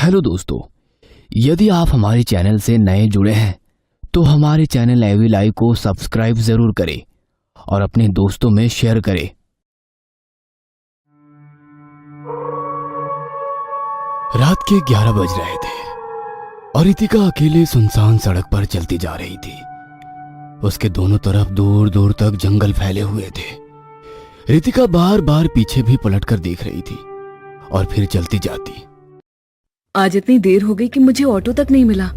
Hello दोस्तों, यदि आप हमारे चैनल से नए जुड़े हैं तो हमारे चैनल एवी लाइव को सब्सक्राइब जरूर करें और अपने दोस्तों में शेयर करें। रात के 11 बज रहे थे और रितिका अकेले सुनसान सड़क पर चलती जा रही थी। उसके दोनों तरफ दूर दूर तक जंगल फैले हुए थे। रितिका बार बार पीछे भी पलटकर देख रही थी और फिर चलती जाती। आज इतनी देर हो गई कि मुझे ऑटो तक नहीं मिला।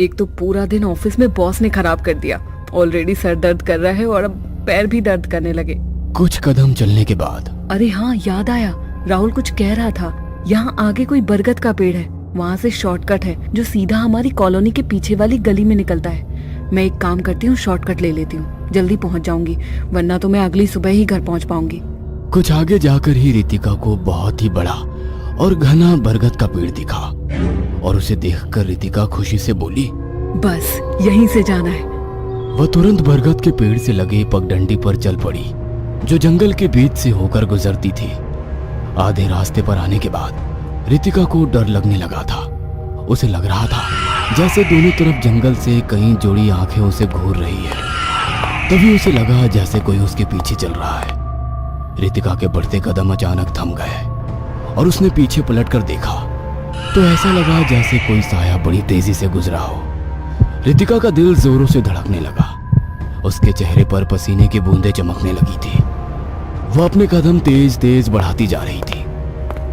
एक तो पूरा दिन ऑफिस में बॉस ने खराब कर दिया। ऑलरेडी सर दर्द कर रहा है और अब पैर भी दर्द करने लगे। कुछ कदम चलने के बाद अरे हाँ, याद आया, राहुल कुछ कह रहा था। यहाँ आगे कोई बरगद का पेड़ है, वहाँ से शॉर्टकट है जो सीधा हमारी कॉलोनी के पीछे वाली गली में निकलता है। मैं एक काम करती हूँ, शॉर्टकट ले लेती हूँ, जल्दी पहुँच जाऊंगी, वरना तो मैं अगली सुबह ही घर पहुँच पाऊंगी। कुछ आगे जाकर ही रितिका को बहुत ही बड़ा और घना बरगद का पेड़ दिखा और उसे देखकर रितिका खुशी से बोली, बस यहीं से जाना है। वह तुरंत बरगद के पेड़ से लगे पगडंडी पर चल पड़ी जो जंगल के बीच से होकर गुजरती थी। आधे रास्ते पर आने के बाद रितिका को डर लगने लगा था। उसे लग रहा था जैसे दोनों तरफ जंगल से कई जोड़ी आंखें उसे घूर रही है। तभी उसे लगा जैसे कोई उसके पीछे चल रहा है। रितिका के बढ़ते कदम अचानक थम गए और उसने पीछे पलटकर देखा तो ऐसा लगा जैसे कोई साया बड़ी तेजी से गुजरा हो। रितिका का दिल जोरों से धड़कने लगा। उसके चेहरे पर पसीने की बूंदें चमकने लगी थी। वह अपने कदम तेज तेज बढ़ाती जा रही थी।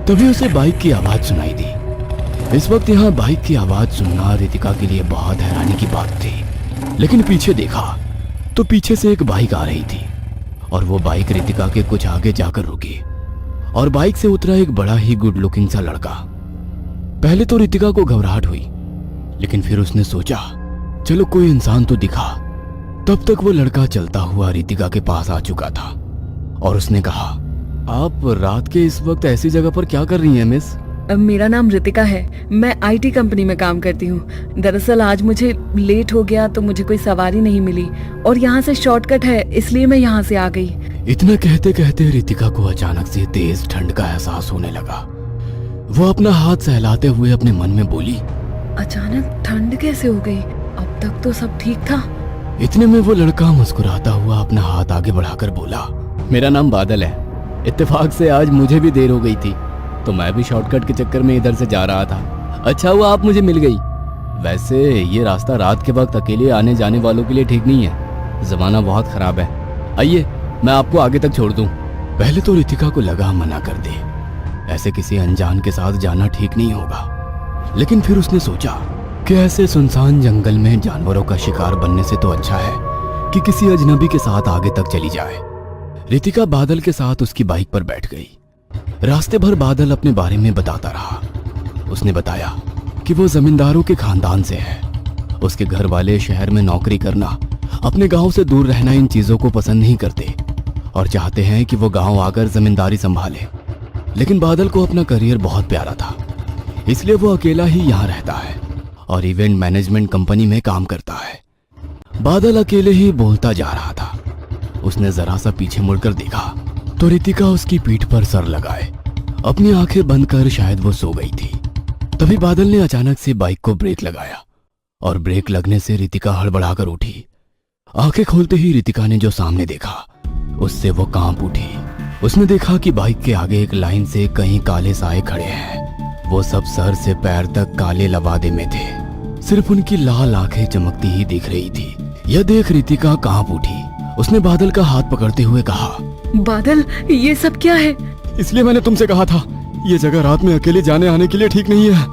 तभी उसे बाइक की आवाज सुनाई दी। इस वक्त यहाँ बाइक की आवाज सुनना रितिका के लिए बहुत हैरानी की बात थी। लेकिन पीछे देखा तो पीछे से एक बाइक आ रही थी और वो बाइक रितिका के कुछ आगे जाकर रुकी और बाइक से उतरा एक बड़ा ही गुड लुकिंग सा लड़का। पहले तो रितिका को घबराहट हुई, लेकिन फिर उसने सोचा चलो कोई इंसान तो दिखा। तब तक वो लड़का चलता हुआ रितिका के पास आ चुका था और उसने कहा, आप रात के इस वक्त ऐसी जगह पर क्या कर रही हैं मिस? मेरा नाम रितिका है, मैं आईटी कंपनी में काम करती हूँ। दरअसल आज मुझे लेट हो गया तो मुझे कोई सवारी नहीं मिली और यहाँ से शॉर्टकट है, इसलिए मैं यहाँ से आ गई। इतना कहते कहते रितिका को अचानक से तेज ठंड का एहसास होने लगा। वो अपना हाथ सहलाते हुए अपने मन में बोली, अचानक ठंड कैसे हो गई? अब तक तो सब ठीक था। इतने में वो लड़का मुस्कुराता हुआ अपना हाथ आगे बढ़ाकर बोला, मेरा नाम बादल है। इत्तेफाक से आज मुझे भी देर हो गई थी तो मैं भी शॉर्टकट के चक्कर में इधर से जा रहा था। अच्छा हुआ आप मुझे मिल गई। वैसे ये रास्ता रात के वक्त अकेले आने जाने वालों के लिए ठीक नहीं है, जमाना बहुत खराब है। आइए मैं आपको आगे तक छोड़ दूं। पहले तो रितिका को लगा मना कर दे, ऐसे किसी अनजान के साथ जाना ठीक नहीं होगा। लेकिन फिर उसने सोचा कि ऐसे सुनसान जंगल में जानवरों का शिकार बनने से तो अच्छा है कि किसी अजनबी के साथ आगे तक चली जाए। रितिका बादल के साथ उसकी बाइक पर बैठ गई। रास्ते भर बादल अपने बारे में बताता रहा। उसने बताया कि वो जमींदारों के खानदान से है। उसके घर वाले शहर में नौकरी करना, अपने गांव से दूर रहना इन चीजों को पसंद नहीं करते और चाहते हैं कि वो गांव आकर जमींदारी संभाले। लेकिन बादल को अपना करियर बहुत प्यारा था, इसलिए वो अकेला ही यहाँ रहता है और इवेंट मैनेजमेंट कंपनी में काम करता है। बादल अकेले ही बोलता जा रहा था। उसने जरा सा पीछे मुड़कर देखा तो रितिका उसकी पीठ पर सर लगाए अपनी आंखें बंद कर शायद वो सो गई थी। तभी बादल ने अचानक से बाइक को ब्रेक लगाया और ब्रेक लगने से रितिका हड़बड़ाकर उठी। आंखें खोलते ही रितिका ने जो सामने देखा उससे वो कांप उठी। उसने देखा कि बाइक के आगे एक लाइन से कई काले साए खड़े हैं। वो सब सर से पैर तक काले लबादे में थे, सिर्फ उनकी लाल आंखें चमकती ही दिख रही थी। यह देख रितिका कांप उठी। उसने बादल का हाथ पकड़ते हुए कहा, बादल ये सब क्या है? इसलिए मैंने तुमसे कहा था ये जगह रात में अकेले जाने आने के लिए ठीक नहीं है।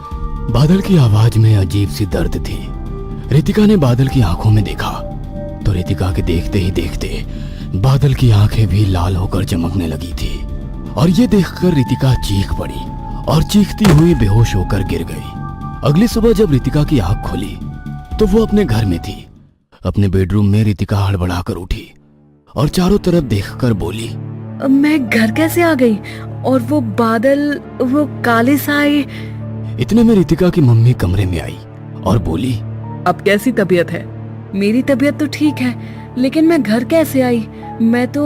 बादल की आवाज में अजीब सी दर्द थी। रितिका ने बादल की आंखों में देखा तो रितिका के देखते ही देखते बादल की आंखें भी लाल होकर चमकने लगी थी और ये देखकर रितिका चीख पड़ी और चीखती हुई बेहोश होकर गिर गई। अगली सुबह जब रितिका की आंख खुली तो वो अपने घर में थी। अपने बेडरूम में रितिका हड़बड़ाकर उठी और चारों तरफ देखकर बोली, मैं घर कैसे आ गई? और वो बादल, वो काले साए। इतने में रितिका की मम्मी कमरे में आई और बोली, अब कैसी तबीयत है? मेरी तबीयत तो ठीक है, लेकिन मैं घर कैसे आई? मैं तो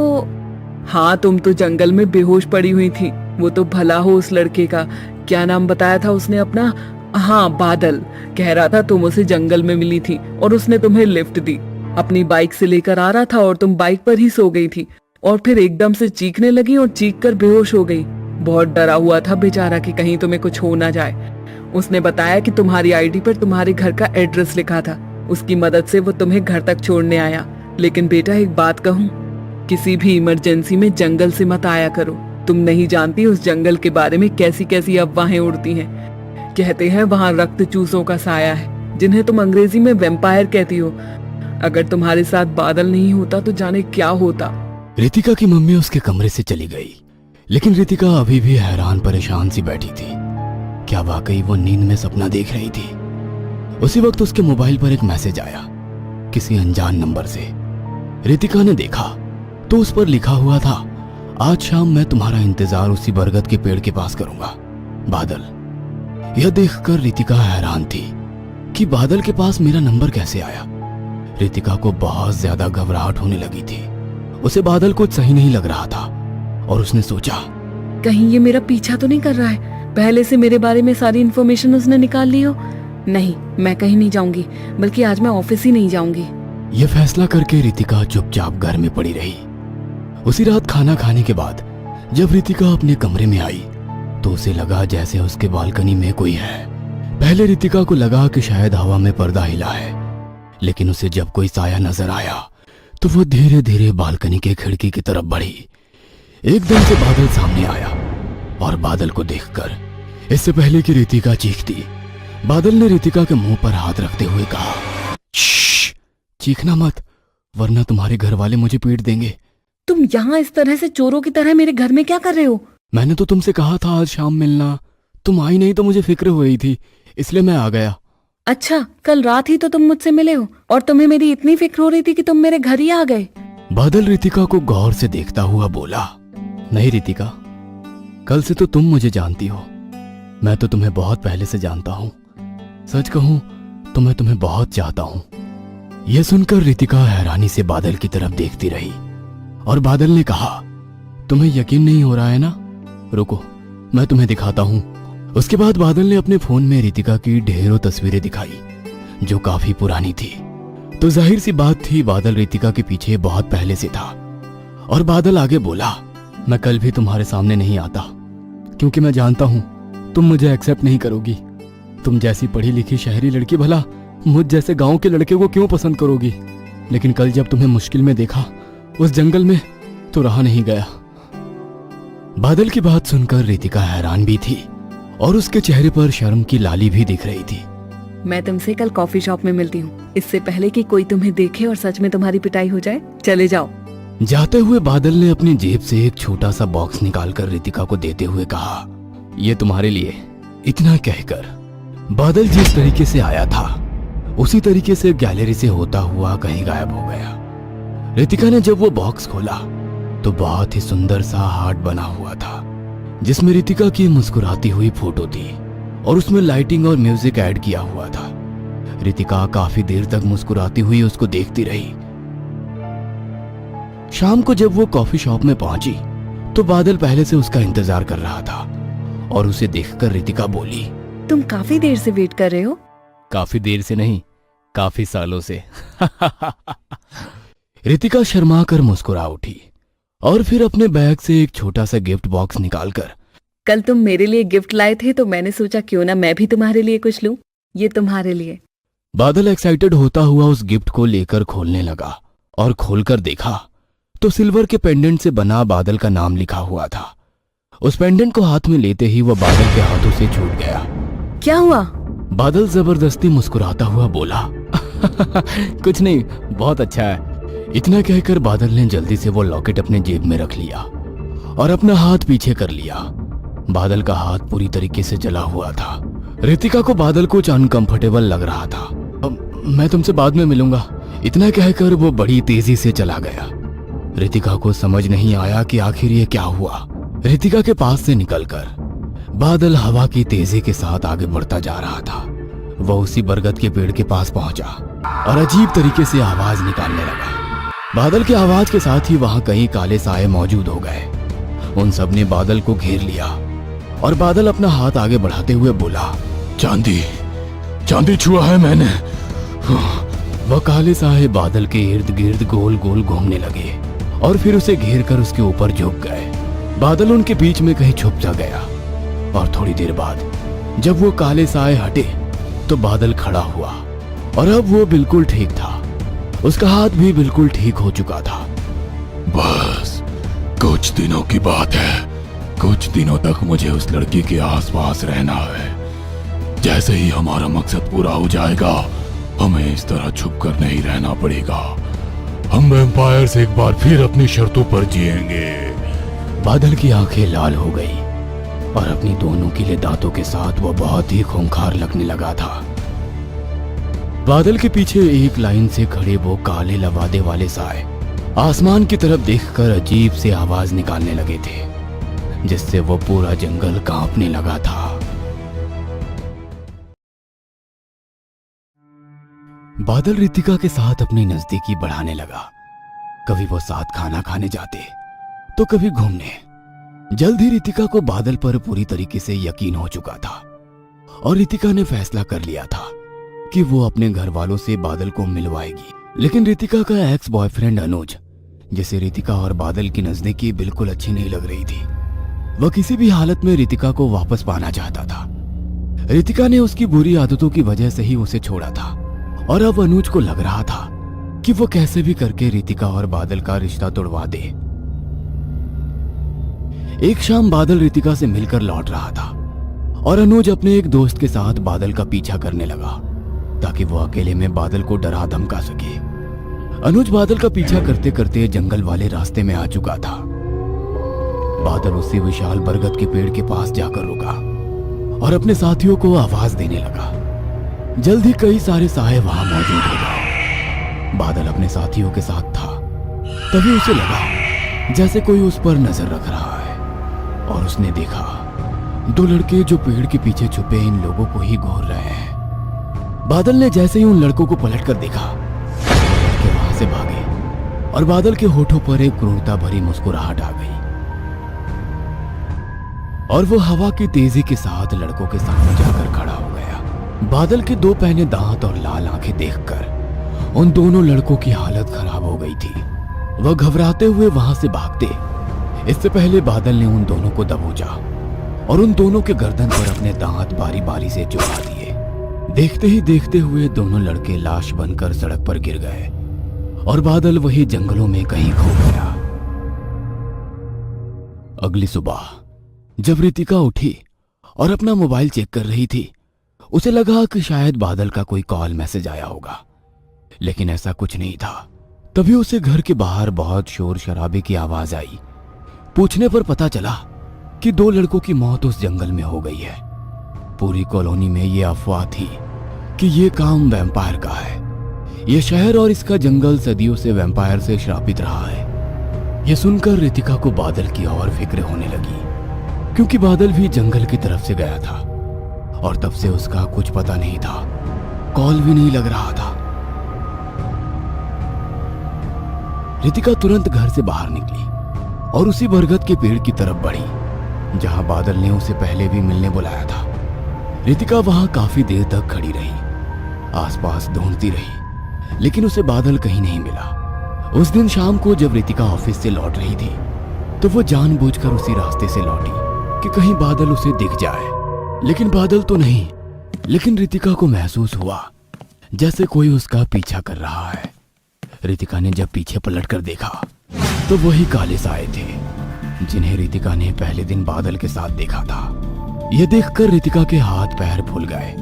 हाँ, तुम तो जंगल में बेहोश पड़ी हुई थी। वो तो भला हो उस लड़के का, क्या नाम बताया था उसने अपना? हाँ बादल कह रहा था तुम उसे जंगल में मिली थी और उसने तुम्हें लिफ्ट दी। अपनी बाइक से लेकर आ रहा था और तुम बाइक पर ही सो गई थी और फिर एकदम से चीखने लगी और चीख कर बेहोश हो गई। बहुत डरा हुआ था बेचारा कि कहीं तुम्हें कुछ हो ना जाए। उसने बताया कि तुम्हारी आईडी पर तुम्हारे घर का एड्रेस लिखा था। उसकी मदद से वो तुम्हें घर तक छोड़ने आया। लेकिन बेटा एक बात कहूँ, किसी भी इमरजेंसी में जंगल से मत आया करो। तुम नहीं जानती उस जंगल के बारे में कैसी कैसी अफवाहें उड़ती हैं। कहते हैं वहाँ रक्त चूसों का साया है, जिन्हें तुम अंग्रेजी में वेम्पायर कहती हो। अगर तुम्हारे साथ बादल नहीं होता तो जाने क्या होता। रितिका की मम्मी उसके कमरे से चली गई, लेकिन रितिका अभी भी हैरान परेशान सी बैठी थी। क्या वाकई वो नींद में सपना देख रही थी? उसी वक्त उसके मोबाइल पर एक मैसेज आया किसी अनजान नंबर से। रितिका ने देखा तो उस पर लिखा हुआ था, आज शाम मैं तुम्हारा इंतजार उसी बरगद के पेड़ के पास करूंगा, बादल। यह देखकर रितिका हैरान थी कि बादल के पास मेरा नंबर कैसे आया। रितिका को बहुत ज्यादा घबराहट होने लगी थी। उसे बादल कुछ सही नहीं लग रहा था और उसने सोचा, कहीं ये मेरा पीछा तो नहीं कर रहा है? पहले से मेरे बारे में सारी इन्फॉर्मेशन उसने निकाल ली हो। नहीं, मैं कहीं नहीं जाऊंगी, बल्कि आज मैं ऑफिस ही नहीं जाऊंगी। यह फैसला करके रितिका चुपचाप घर में पड़ी रही। उसी रात खाना खाने के बाद जब रितिका अपने कमरे में आई तो उसे लगा जैसे उसके बालकनी में कोई है। पहले रितिका को लगा कि शायद हवा में पर्दा हिला है, लेकिन उसे जब कोई साया नजर आया तो वो धीरे धीरे बालकनी के खिड़की की तरफ बढ़ी। एकदम से बादल सामने आया और बादल को देखकर, इससे पहले कि रितिका चीखती, बादल ने रितिका के मुंह पर हाथ रखते हुए कहा, श्श, चीखना मत, वरना तुम्हारे घर वाले मुझे पीट देंगे। तुम यहाँ इस तरह से चोरों की तरह मेरे घर में क्या कर रहे हो? मैंने तो तुमसे कहा था आज शाम मिलना, तुम आई नहीं तो मुझे फिक्र हो रही थी, इसलिए मैं आ गया। अच्छा, कल रात ही तो तुम मुझसे मिले हो और तुम्हें मेरी इतनी फिक्र हो रही थी कि तुम मेरे घर ही आ गए। बादल रितिका को गौर से देखता हुआ बोला, नहीं रितिका, कल से तो तुम मुझे जानती हो, मैं तो तुम्हें बहुत पहले से जानता हूँ। सच कहूं तो मैं तुम्हें बहुत चाहता हूँ। यह सुनकर रितिका हैरानी से बादल की तरफ देखती रही और बादल ने कहा, तुम्हें यकीन नहीं हो रहा है ना? रुको, मैं तुम्हें दिखाता हूँ। उसके बाद बादल ने अपने फोन में रितिका की ढेरों तस्वीरें दिखाई जो काफी पुरानी थी। तो जाहिर सी बात थी, बादल रितिका के पीछे बहुत पहले से था। और बादल आगे बोला, मैं कल भी तुम्हारे सामने नहीं आता क्योंकि मैं जानता हूं तुम मुझे एक्सेप्ट नहीं करोगी। तुम जैसी पढ़ी लिखी शहरी लड़की भला मुझ जैसे गांव के लड़के को क्यों पसंद करोगी? लेकिन कल जब तुम्हें मुश्किल में देखा उस जंगल में तो रहा नहीं गया। बादल की बात सुनकर रितिका हैरान भी थी और उसके चेहरे पर शर्म की लाली भी दिख रही थी। मैं तुमसे कल कॉफी शॉप में मिलती हूँ, इससे पहले कि कोई तुम्हें देखे और सच में तुम्हारी पिटाई हो जाए। चले जाओ। जाते हुए बादल ने अपनी जेब से एक छोटा सा बॉक्स निकालकर रितिका को देते हुए कहा, ये तुम्हारे लिए। इतना कहकर बादल जिस तरीके से आया था उसी तरीके से गैलरी से होता हुआ कहीं गायब हो गया। रितिका ने जब वो बॉक्स खोला तो बहुत ही सुंदर सा हार्ट बना हुआ था जिसमें रितिका की मुस्कुराती हुई फोटो थी और उसमें लाइटिंग और म्यूजिक ऐड किया हुआ था। रितिका काफी देर तक मुस्कुराती हुई उसको देखती रही। शाम को जब वो कॉफी शॉप में पहुंची तो बादल पहले से उसका इंतजार कर रहा था और उसे देखकर रितिका बोली, तुम काफी देर से वेट कर रहे हो? काफी देर से नहीं, काफी सालों से। रितिका शर्मा कर मुस्कुरा उठी और फिर अपने बैग से एक छोटा सा गिफ्ट बॉक्स निकालकर, कल तुम मेरे लिए गिफ्ट लाए थे तो मैंने सोचा क्यों ना मैं भी तुम्हारे लिए कुछ लूं। ये तुम्हारे लिए। बादल एक्साइटेड होता हुआ उस गिफ्ट को लेकर खोलने लगा और खोलकर देखा तो सिल्वर के पेंडेंट से बना बादल का नाम लिखा हुआ था। उस पेंडेंट को हाथ में लेते ही वह बादल के हाथों से छूट गया। क्या हुआ? बादल जबरदस्ती मुस्कुराता हुआ बोला, कुछ नहीं, बहुत अच्छा है। इतना कहकर बादल ने जल्दी से वो लॉकेट अपने जेब में रख लिया और अपना हाथ पीछे कर लिया। बादल का हाथ पूरी तरीके से जला हुआ था। रितिका को बादल कुछ अनकंफर्टेबल लग रहा था। मैं तुमसे बाद में मिलूंगा, इतना कहकर वो बड़ी तेजी से चला गया। रितिका को समझ नहीं आया कि आखिर ये क्या हुआ। रितिका के पास से निकलकर बादल हवा की तेजी के साथ आगे बढ़ता जा रहा था। वह उसी बरगद के पेड़ के पास पहुंचा और अजीब तरीके से आवाज निकालने लगा। बादल की आवाज के साथ ही वहां कई काले साए मौजूद हो गए। उन सब ने बादल को घेर लिया और बादल अपना हाथ आगे बढ़ाते हुए बोला, चांदी चांदी छुआ है मैंने। वह काले साए बादल के इर्द गिर्द गोल गोल घूमने लगे और फिर उसे घेर कर उसके ऊपर झुक गए। बादल उनके बीच में कहीं छुप जा गया और थोड़ी देर बाद जब वो काले साए हटे तो बादल खड़ा हुआ और अब वो बिल्कुल ठीक था। उसका हाथ भी बिल्कुल ठीक हो चुका था। बस कुछ दिनों की बात है, कुछ दिनों तक मुझे उस लड़की के आसपास रहना है। जैसे ही हमारा मकसद पूरा हो जाएगा हमें इस तरह छुप कर नहीं रहना पड़ेगा। हम वैम्पायर्स एक बार फिर अपनी शर्तों पर जिएंगे। बादल की आंखें लाल हो गई और अपनी दोनों कीले दांतों के साथ वह बहुत ही खूंखार लगने लगा था। बादल के पीछे एक लाइन से खड़े वो काले लवादे वाले साए आसमान की तरफ देखकर अजीब से आवाज निकालने लगे थे, जिससे वो पूरा जंगल कांपने लगा था। बादल रितिका के साथ अपनी नजदीकी बढ़ाने लगा। कभी वो साथ खाना खाने जाते तो कभी घूमने। जल्द ही रितिका को बादल पर पूरी तरीके से यकीन हो चुका था और रितिका ने फैसला कर लिया था कि वो अपने घर वालों से बादल को मिलवाएगी। लेकिन रितिका का एक्स बॉयफ्रेंड अनुज, जिसे रितिका और बादल की नजदीकी बिल्कुल अच्छी नहीं लग रही थी, वह किसी भी हालत में रितिका को वापस पाना चाहता था। रितिका ने उसकी बुरी आदतों की वजह से ही उसे छोड़ा था और अब अनुज को लग रहा था कि वो कैसे भी करके रितिका और बादल का रिश्ता तोड़वा दे। एक शाम बादल रितिका से मिलकर लौट रहा था और अनुज अपने एक दोस्त के साथ बादल का पीछा करने लगा ताकि वो अकेले में बादल को डरा धमका सके। अनुज बादल का पीछा करते करते जंगल वाले रास्ते में आ चुका था। बादल उसी विशाल बरगद के पेड़ के पास जाकर रुका और अपने साथियों को आवाज देने लगा। जल्द ही कई सारे साए वहां मौजूद हो गए। बादल अपने साथियों के साथ था, तभी उसे लगा जैसे कोई उस पर नजर रख रहा है और उसने देखा दो लड़के जो पेड़ के पीछे छुपे इन लोगों को ही घूर रहे हैं। बादल ने जैसे ही उन लड़कों को पलटकर देखा, लड़के वहां से भागे और बादल के होठों पर एक क्रूरता भरी मुस्कुराहट आ गई और वो हवा की तेजी के साथ लड़कों के सामने जाकर खड़ा हो गया। बादल के दो पहने दांत और लाल आंखें देखकर उन दोनों लड़कों की हालत खराब हो गई थी। वह घबराते हुए वहां से भागते। इससे पहले बादल ने उन दोनों को दबोचा और उन दोनों के गर्दन पर अपने दांत बारी बारी से चुभा दिए। देखते ही देखते हुए दोनों लड़के लाश बनकर सड़क पर गिर गए और बादल वही जंगलों में कहीं खो गया। अगली सुबह जब रितिका उठी और अपना मोबाइल चेक कर रही थी, उसे लगा कि शायद बादल का कोई कॉल मैसेज आया होगा, लेकिन ऐसा कुछ नहीं था। तभी उसे घर के बाहर बहुत शोर शराबे की आवाज आई। पूछने पर पता चला कि दो लड़कों की मौत उस जंगल में हो गई है। पूरी कॉलोनी में ये अफवाह थी कि ये काम वैम्पायर का है। ये शहर और इसका जंगल सदियों से वैम्पायर से श्रापित रहा है। ये सुनकर रितिका को बादल की और फिक्र होने लगी, क्योंकि बादल भी जंगल की तरफ से गया था और तब से उसका कुछ पता नहीं था, कॉल भी नहीं लग रहा था। रितिका तुरंत घर से बाहर निकली और उसी बरगद के पेड़ की तरफ बढ़ी जहां बादल ने उसे पहले भी मिलने बुलाया था। रितिका वहां काफी देर तक खड़ी रही, आसपास ढूंढती रही, लेकिन उसे बादल कहीं नहीं मिला। उस दिन शाम को जब रितिका ऑफिस से लौट रही थी तो वो जानबूझकर उसी रास्ते से लौटी कि कहीं बादल उसे दिख जाए, लेकिन बादल तो नहीं। लेकिन रितिका को महसूस हुआ जैसे कोई उसका पीछा कर रहा है। रितिका ने जब पीछे पलटकर देखा तो वही काले साए थे जिन्हें रितिका ने पहले दिन बादल के साथ देखा था। यह देखकर रितिका के हाथ पैर फूल गए।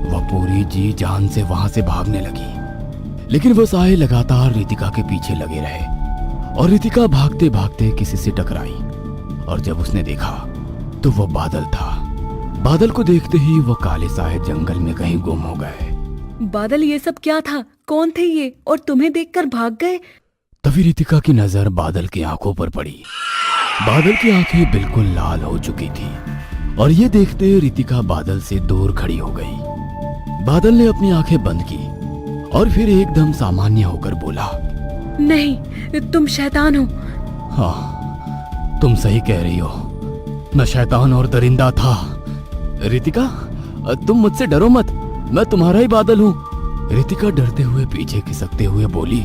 वह पूरी जी जान से वहां से भागने लगी, लेकिन वो साए लगातार रितिका के पीछे लगे रहे और रितिका भागते भागते किसी से टकराई और जब उसने देखा तो वो बादल था। बादल को देखते ही वो काले साए जंगल में कहीं गुम हो गए। बादल, ये सब क्या था? कौन थे ये और तुम्हें देखकर भाग गए? तभी रितिका की नजर बादल की आंखों पर पड़ी। बादल की आंखें बिल्कुल लाल हो चुकी थी और ये देखते रितिका बादल से दूर खड़ी हो गई। बादल ने अपनी आंखें बंद की और फिर एकदम सामान्य होकर बोला, नहीं, तुम शैतान हो। हाँ, तुम सही कह रही हो, मैं शैतान और दरिंदा था। रितिका, तुम मुझसे डरो मत, मैं तुम्हारा ही बादल हूँ। रितिका डरते हुए पीछे खिसकते हुए बोली,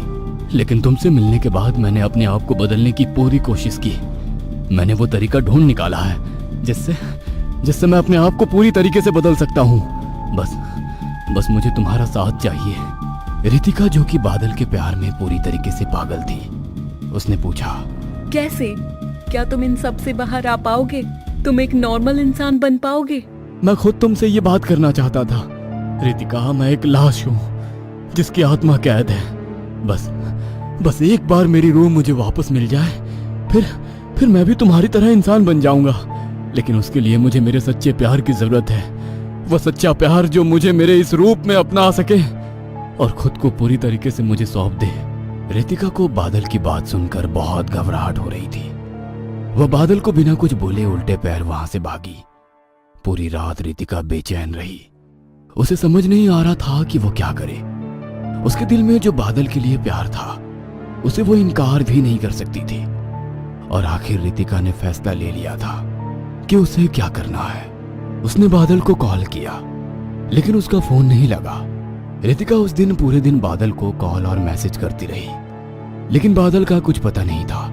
लेकिन तुमसे मिलने के बाद मैंने अपने आप को बदलने की पूरी कोशिश की। मैंने वो तरीका ढूंढ निकाला है जिससे मैं अपने आप को पूरी तरीके से बदल सकता हूँ। बस मुझे तुम्हारा साथ चाहिए। रितिका, जो कि बादल के प्यार में पूरी तरीके से पागल थी, उसने पूछा, कैसे? क्या तुम इन सब से बाहर आ पाओगे? तुम एक नॉर्मल इंसान बन पाओगे? मैं खुद तुमसे ये बात करना चाहता था रितिका। मैं एक लाश हूँ जिसकी आत्मा कैद है। बस एक बार मेरी रूह मुझे वापस मिल जाए, फिर मैं भी तुम्हारी तरह इंसान बन जाऊंगा। लेकिन उसके लिए मुझे मेरे सच्चे प्यार की जरूरत है, वो सच्चा प्यार जो मुझे मेरे इस रूप में अपना सके और खुद को पूरी तरीके से मुझे सौंप दे। रितिका को बादल की बात सुनकर बहुत घबराहट हो रही थी। वह बादल को बिना कुछ बोले उल्टे पैर वहां से भागी। पूरी रात रितिका बेचैन रही। उसे समझ नहीं आ रहा था कि वो क्या करे। उसके दिल में जो बादल के लिए प्यार था, उसे वो इनकार भी नहीं कर सकती थी। और आखिर रितिका ने फैसला ले लिया था कि उसे क्या करना है। उसने बादल को कॉल किया, लेकिन उसका फोन नहीं लगा। रितिका उस दिन पूरे दिन बादल को कॉल और मैसेज करती रही, लेकिन बादल का कुछ पता नहीं था।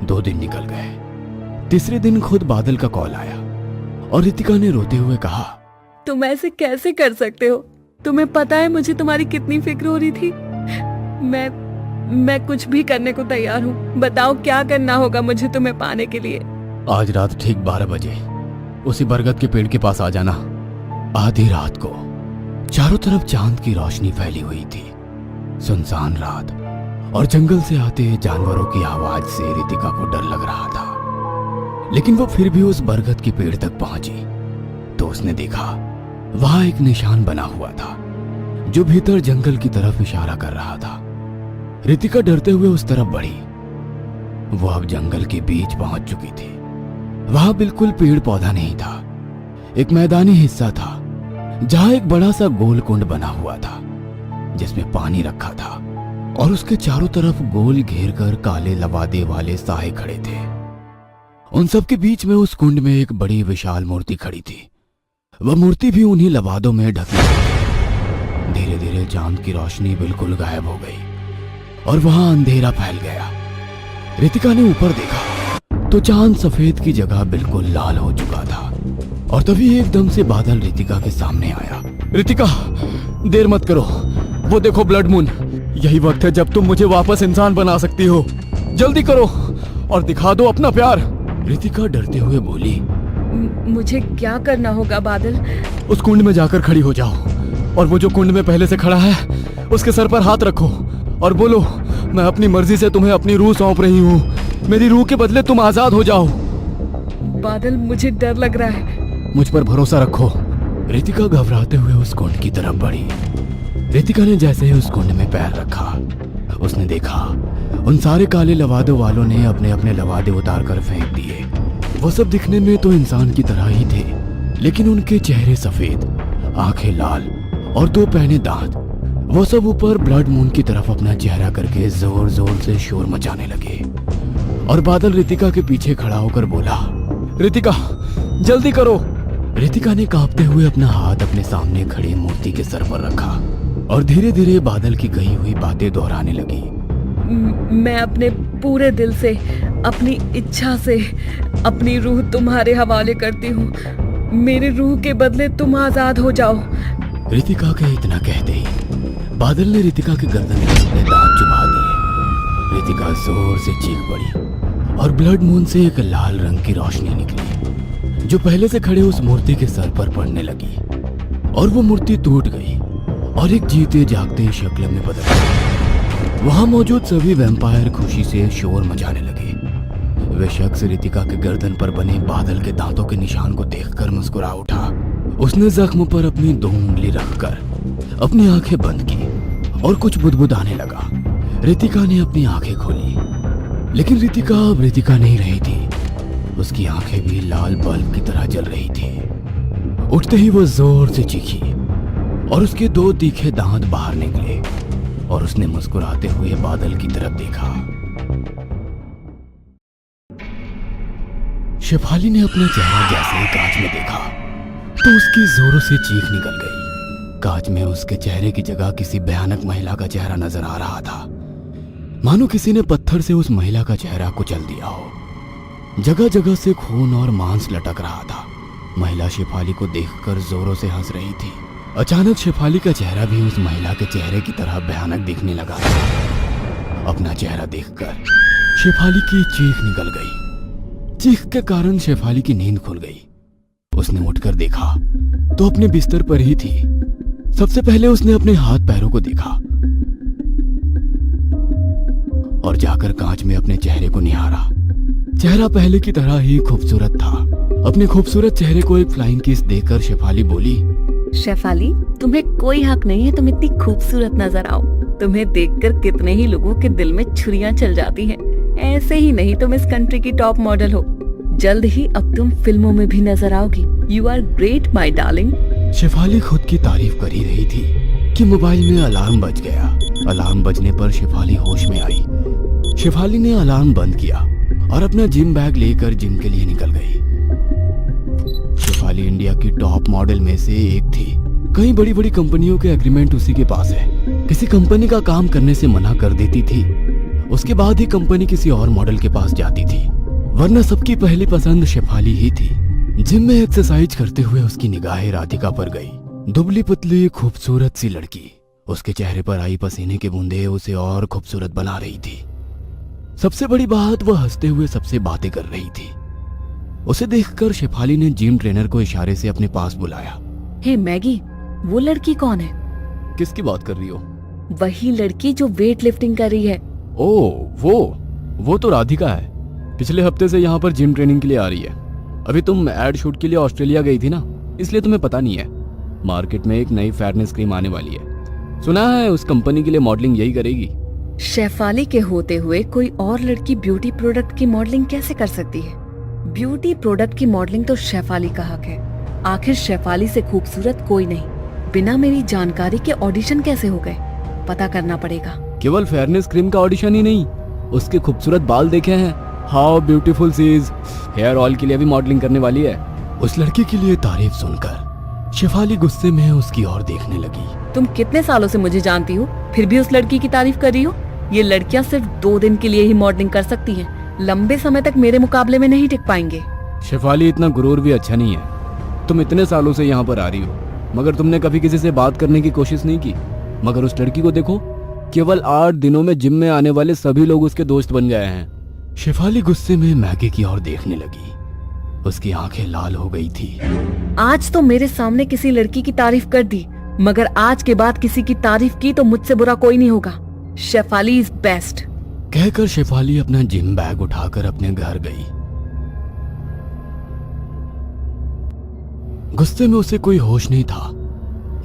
2 दिन निकल गए। तीसरे दिन खुद बादल का कॉल आया और रितिका ने रोते हुए कहा, तुम ऐसे कैसे कर सकते हो? तुम्हें पता है मुझे तुम्हारी कितनी फिक्र हो रही थी। मैं कुछ भी करने को तैयार हूँ। बताओ क्या करना होगा मुझे तुम्हें पाने के लिए? आज रात ठीक 12 बजे उसी बरगद के पेड़ के पास आ जाना। आधी रात को चारों तरफ चांद की रोशनी फैली हुई थी। सुनसान रात और जंगल से आते जानवरों की आवाज से रितिका को डर लग रहा था, लेकिन वो फिर भी उस बरगद के पेड़ तक पहुंची तो उसने देखा वहां एक निशान बना हुआ था जो भीतर जंगल की तरफ इशारा कर रहा था। रितिका डरते हुए उस तरफ बढ़ी। वो अब जंगल के बीच पहुंच चुकी थी। वहां बिल्कुल पेड़ पौधा नहीं था। एक मैदानी हिस्सा था जहां एक बड़ा सा गोल कुंड बना हुआ था जिसमें पानी रखा था और उसके चारों तरफ गोल घेर कर काले लवादे वाले साए खड़े थे। उन सब के बीच में उस कुंड में एक बड़ी विशाल मूर्ति खड़ी थी। वह मूर्ति भी उन्हीं लवादों में ढकी हुई थी। धीरे धीरे चांद की रोशनी बिल्कुल गायब हो गई और वहां अंधेरा फैल गया। रितिका ने ऊपर देखा तो चांद सफेद की जगह बिल्कुल लाल हो चुका था और तभी एकदम से बादल रितिका के सामने आया। रितिका, देर मत करो, वो देखो ब्लड मून। यही वक्त है जब तुम मुझे वापस इंसान बना सकती हो। जल्दी करो और दिखा दो अपना प्यार। रितिका डरते हुए बोली, मुझे क्या करना होगा बादल? उस कुंड में जाकर खड़ी हो जाओ और वो जो कुंड में पहले से खड़ा है उसके सर पर हाथ रखो और बोलो, मैं अपनी मर्जी से तुम्हें अपनी रूह सौंप रही हूँ। मेरी रूह के बदले तुम आजाद हो जाओ। बादल, मुझे डर लग रहा है। मुझ पर भरोसा रखो। रितिका घबराते हुए उस कुंड की तरफ बढ़ी। रितिका ने जैसे ही उस कुंड में पैर रखा, उसने देखा उन सारे काले लवादों वालों ने अपने अपने लवादे उतार कर फेंक दिए। वो सब दिखने में तो इंसान की तरह ही थे, लेकिन उनके चेहरे सफेद, आंखें लाल और 2 पैने दांत। वो सब ऊपर ब्लड मून की तरफ अपना चेहरा करके जोर जोर से शोर मचाने लगे। और बादल रितिका के पीछे खड़ा होकर बोला, रितिका जल्दी करो। रितिका ने कांपते हुए अपना हाथ अपने सामने खड़ी मूर्ति के सर पर रखा और धीरे धीरे बादल की कही हुई बातें दोहराने लगी। मैं अपने पूरे दिल से, अपनी इच्छा से अपनी रूह तुम्हारे हवाले करती हूँ। मेरी रूह के बदले तुम आजाद हो जाओ। रितिका के इतना कहते ही बादल ने रितिका के गर्दन में अपने दांत चुभा दिए। रितिका जोर से चीख पड़ी और ब्लड मून से एक लाल रंग की रोशनी निकली जो पहले से खड़े उस मूर्ति के सर पर पड़ने लगी और वो मूर्ति टूट गई और एक जीते जागते शक्ल में बदल गई। वहां मौजूद सभी वैम्पायर खुशी से शोर मचाने लगे। वे शख्स रितिका के गर्दन पर बने बादल के दांतों के निशान को देखकर मुस्कुरा उठा। उसने जख्म पर अपनी 2 उंगली रखकर अपनी आंखें बंद की और कुछ बुदबुदाने लगा। रितिका ने अपनी आंखें खोली, लेकिन रितिका अब रितिका नहीं रही थी। उसकी आंखें भी लाल बल्ब की तरह जल रही थी। उठते ही वो जोर से चीखी और उसके 2 तीखे दांत बाहर निकले और उसने मुस्कुराते हुए बादल की तरफ देखा। शेफाली ने अपना चेहरा जैसे ही कांच में देखा तो उसकी जोरों से चीख निकल गई। कांच में उसके चेहरे की जगह किसी भयानक महिला का चेहरा नजर आ रहा था, मानो किसी ने पत्थर से उस महिला का चेहरा कुचल दिया हो। जगह जगह से खून और मांस लटक रहा था। महिला शेफाली को देखकर जोरों से हंस रही थी। अचानक शेफाली का चेहरा भी उस महिला के चेहरे की तरह भयानक दिखने लगा। अपना चेहरा देखकर शेफाली की चीख निकल गई। चीख के कारण शेफाली की नींद खुल गई। उसने उठकर देखा तो अपने बिस्तर पर ही थी। सबसे पहले उसने अपने हाथ पैरों को देखा और जाकर कांच में अपने चेहरे को निहारा। चेहरा पहले की तरह ही खूबसूरत था। अपने खूबसूरत चेहरे को एक फ्लाइंग किस देकर शेफाली बोली, शेफाली, तुम्हें कोई हक नहीं है तुम इतनी खूबसूरत नजर आओ। तुम्हें देखकर कितने ही लोगों के दिल में छुरियां चल जाती हैं। ऐसे ही नहीं तुम इस कंट्री की टॉप मॉडल हो। जल्द ही अब तुम फिल्मों में भी नजर आओगी। You are great my darling. Shefali खुद की तारीफ कर ही रही थी कि मोबाइल में अलार्म बज गया। अलार्म बजने पर शेफाली होश में आई। शेफाली ने अलार्म बंद किया और अपना जिम बैग लेकर जिम के लिए निकल गई। शेफाली इंडिया की टॉप मॉडल में से एक थी। कई बड़ी बड़ी कंपनियों के एग्रीमेंट उसी के पास है। किसी कंपनी का काम करने से मना कर देती थी, उसके बाद ही कंपनी किसी और मॉडल के पास जाती थी, वरना सबकी पहली पसंद शेफाली ही थी। जिम में एक्सरसाइज करते हुए उसकी निगाहें राधिका पर गई। दुबली पतली खूबसूरत सी लड़की। उसके चेहरे पर आई पसीने की बूंदें उसे और खूबसूरत बना रही थी। सबसे बड़ी बात, वह हंसते हुए सबसे बातें कर रही थी। उसे देखकर शेफाली ने जिम ट्रेनर को इशारे से अपने पास बुलाया। हे मैगी, वो लड़की कौन है? किसकी बात कर रही हो? वही लड़की जो वेट लिफ्टिंग कर रही है। ओह, वो तो राधिका है। पिछले हफ्ते से यहाँ पर जिम ट्रेनिंग के लिए आ रही है। अभी तुम एड शूट के लिए ऑस्ट्रेलिया गई थी ना, इसलिए तुम्हें पता नहीं है। मार्केट में एक नई फेयरनेस क्रीम आने वाली है। सुना है उस कंपनी के लिए मॉडलिंग यही करेगी। शेफाली के होते हुए कोई और लड़की ब्यूटी प्रोडक्ट की मॉडलिंग कैसे कर सकती है? ब्यूटी प्रोडक्ट की मॉडलिंग तो शेफाली का हक है। आखिर शेफाली से खूबसूरत कोई नहीं। बिना मेरी जानकारी के ऑडिशन कैसे हो गए? पता करना पड़ेगा। केवल फेयरनेस क्रीम का ऑडिशन ही नहीं, उसके खूबसूरत बाल देखे हैं? How beautiful she is. Hair oil के लिए भी मॉडलिंग करने वाली है। उस लड़की के लिए तारीफ सुनकर शेफाली गुस्से में उसकी ओर देखने लगी। तुम कितने सालों से मुझे जानती हो, फिर भी उस लड़की की तारीफ कर रही हो? ये लड़कियां सिर्फ 2 दिन के लिए ही मॉडलिंग कर सकती हैं। लंबे समय तक मेरे मुकाबले में नहीं टिक पाएंगे। शेफाली, इतना गुरूर भी अच्छा नहीं है। तुम इतने सालों से यहाँ पर आ रही हो, मगर तुमने कभी किसी से बात करने की कोशिश नहीं की। मगर उस लड़की को देखो, केवल 8 दिनों में जिम में आने वाले सभी लोग उसके दोस्त बन गए हैं। शेफाली गुस्से में मैगी की ओर देखने लगी। उसकी आंखें लाल हो गई थी। आज तो मेरे सामने किसी लड़की की तारीफ कर दी, मगर आज के बाद किसी की तारीफ की तो मुझसे बुरा कोई नहीं होगा। Shefali is best. कहकर शेफाली अपना जिम बैग उठाकर अपने घर गई। गुस्से में उसे कोई होश नहीं था।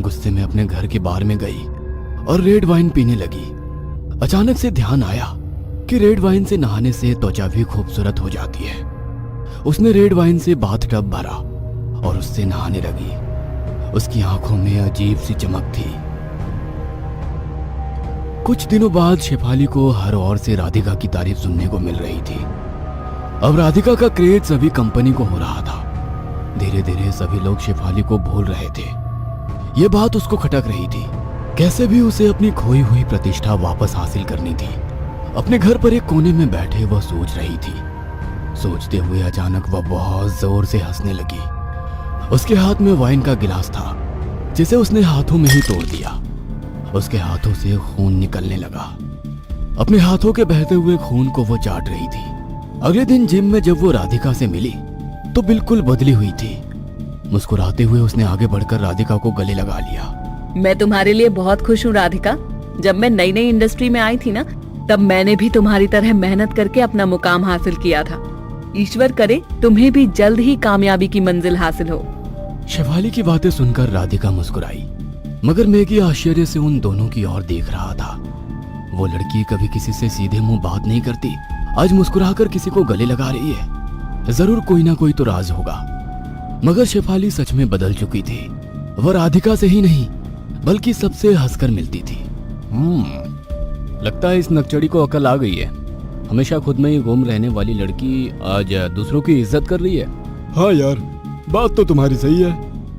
गुस्से में अपने घर के बार में गई और रेड वाइन पीने लगी। अचानक से ध्यान आया कि रेड वाइन से नहाने से त्वचा भी खूबसूरत हो जाती है। उसने रेड वाइन से बाथ टब भरा और उससे नहाने लगी। उसकी आंखों में अजीब सी चमक थी। कुछ दिनों बाद शेफाली को हर ओर से राधिका की तारीफ सुनने को मिल रही थी। अब राधिका का क्रेज सभी कंपनी को हो रहा था। धीरे धीरे सभी लोग शेफाली को भूल रहे थे। ये बात उसको खटक रही थी। कैसे भी उसे अपनी खोई हुई प्रतिष्ठा वापस हासिल करनी थी। अपने घर पर एक कोने में बैठे वह सोच रही थी। सोचते हुए अचानक वह बहुत जोर से हंसने लगी। उसके हाथ में वाइन का गिलास था, जिसे उसने हाथों में ही तोड़ दिया। उसके हाथों से खून निकलने लगा। अपने हाथों के बहते हुए खून को वो चाट रही थी। अगले दिन जिम में जब वो राधिका से मिली तो बिल्कुल बदली हुई थी। मुस्कुराते हुए उसने आगे बढ़कर राधिका को गले लगा लिया। मैं तुम्हारे लिए बहुत खुश हूँ राधिका। जब मैं नई नई इंडस्ट्री में आई थी ना, तब मैंने भी तुम्हारी तरह मेहनत करके अपना मुकाम हासिल किया था। ईश्वर करे तुम्हें भी जल्द ही कामयाबी की मंजिल हासिल हो। शेफाली की बातें सुनकर राधिका मुस्कुराई, मगर मैगी आश्चर्य से उन दोनों की ओर देख रहा था। वो लड़की कभी किसी से सीधे मुंह बात नहीं करती, आज मुस्कुराकर किसी को गले लगा रही है। जरूर कोई ना कोई तो राज होगा। मगर शेफाली सच में बदल चुकी थी। वह राधिका से ही नहीं बल्कि सबसे हंसकर मिलती थी। लगता है इस नकचड़ी को अकल आ गई है। हमेशा खुद में ही गुम रहने वाली लड़की आज दूसरों की इज्जत कर रही है। हाँ यार, बात तो तुम्हारी सही है।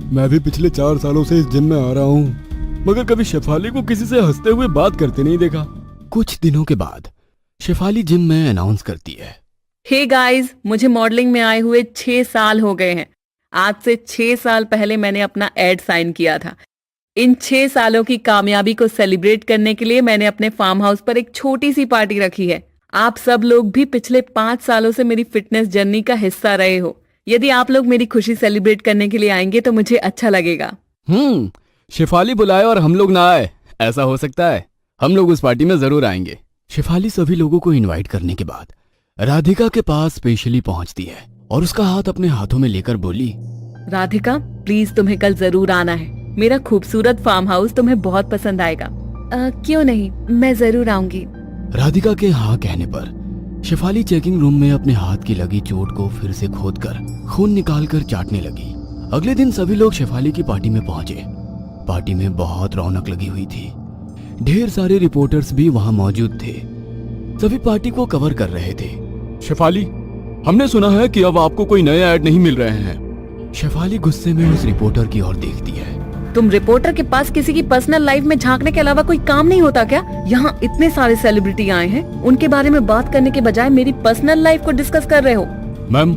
मैं भी पिछले 4 सालों से इस जिम में आ रहा हूँ, मगर कभी शेफाली को किसी से हंसते हुए बात करते नहीं देखा। कुछ दिनों के बाद शेफाली जिम में अनाउंस करती है, हे गाइस, मुझे मॉडलिंग में आए हुए 6 साल हो गए हैं। आज से 6 साल पहले मैंने अपना एड साइन किया था। इन 6 सालों की कामयाबी को सेलिब्रेट करने के लिए मैंने अपने फार्म हाउस पर एक छोटी सी पार्टी रखी है। आप सब लोग भी पिछले 5 सालों से मेरी फिटनेस जर्नी का हिस्सा रहे हो। यदि आप लोग मेरी खुशी सेलिब्रेट करने के लिए आएंगे तो मुझे अच्छा लगेगा। शेफाली बुलाए और हम लोग ना आए, ऐसा हो सकता है? हम लोग उस पार्टी में जरूर आएंगे। शेफाली सभी लोगों को इनवाइट करने के बाद राधिका के पास स्पेशली पहुंचती है और उसका हाथ अपने हाथों में लेकर बोली, राधिका, प्लीज तुम्हें कल जरूर आना है। मेरा खूबसूरत फार्म हाउस तुम्हें बहुत पसंद आएगा। क्यों नहीं, मैं जरूर आऊंगी। राधिका के हाँ कहने पर शेफाली चेकिंग रूम में अपने हाथ की लगी चोट को फिर से खोदकर खून निकालकर चाटने लगी। अगले दिन सभी लोग शेफाली की पार्टी में पहुंचे। पार्टी में बहुत रौनक लगी हुई थी। ढेर सारे रिपोर्टर्स भी वहां मौजूद थे। सभी पार्टी को कवर कर रहे थे। शेफाली, हमने सुना है कि अब आपको कोई नए ऐड नहीं मिल रहे हैं। शेफाली गुस्से में उस रिपोर्टर की ओर देखती है। तुम रिपोर्टर के पास किसी की पर्सनल लाइफ में झांकने के अलावा कोई काम नहीं होता क्या? यहाँ इतने सारे सेलिब्रिटी आए हैं, उनके बारे में बात करने के बजाय मेरी पर्सनल लाइफ को डिस्कस कर रहे हो। मैम,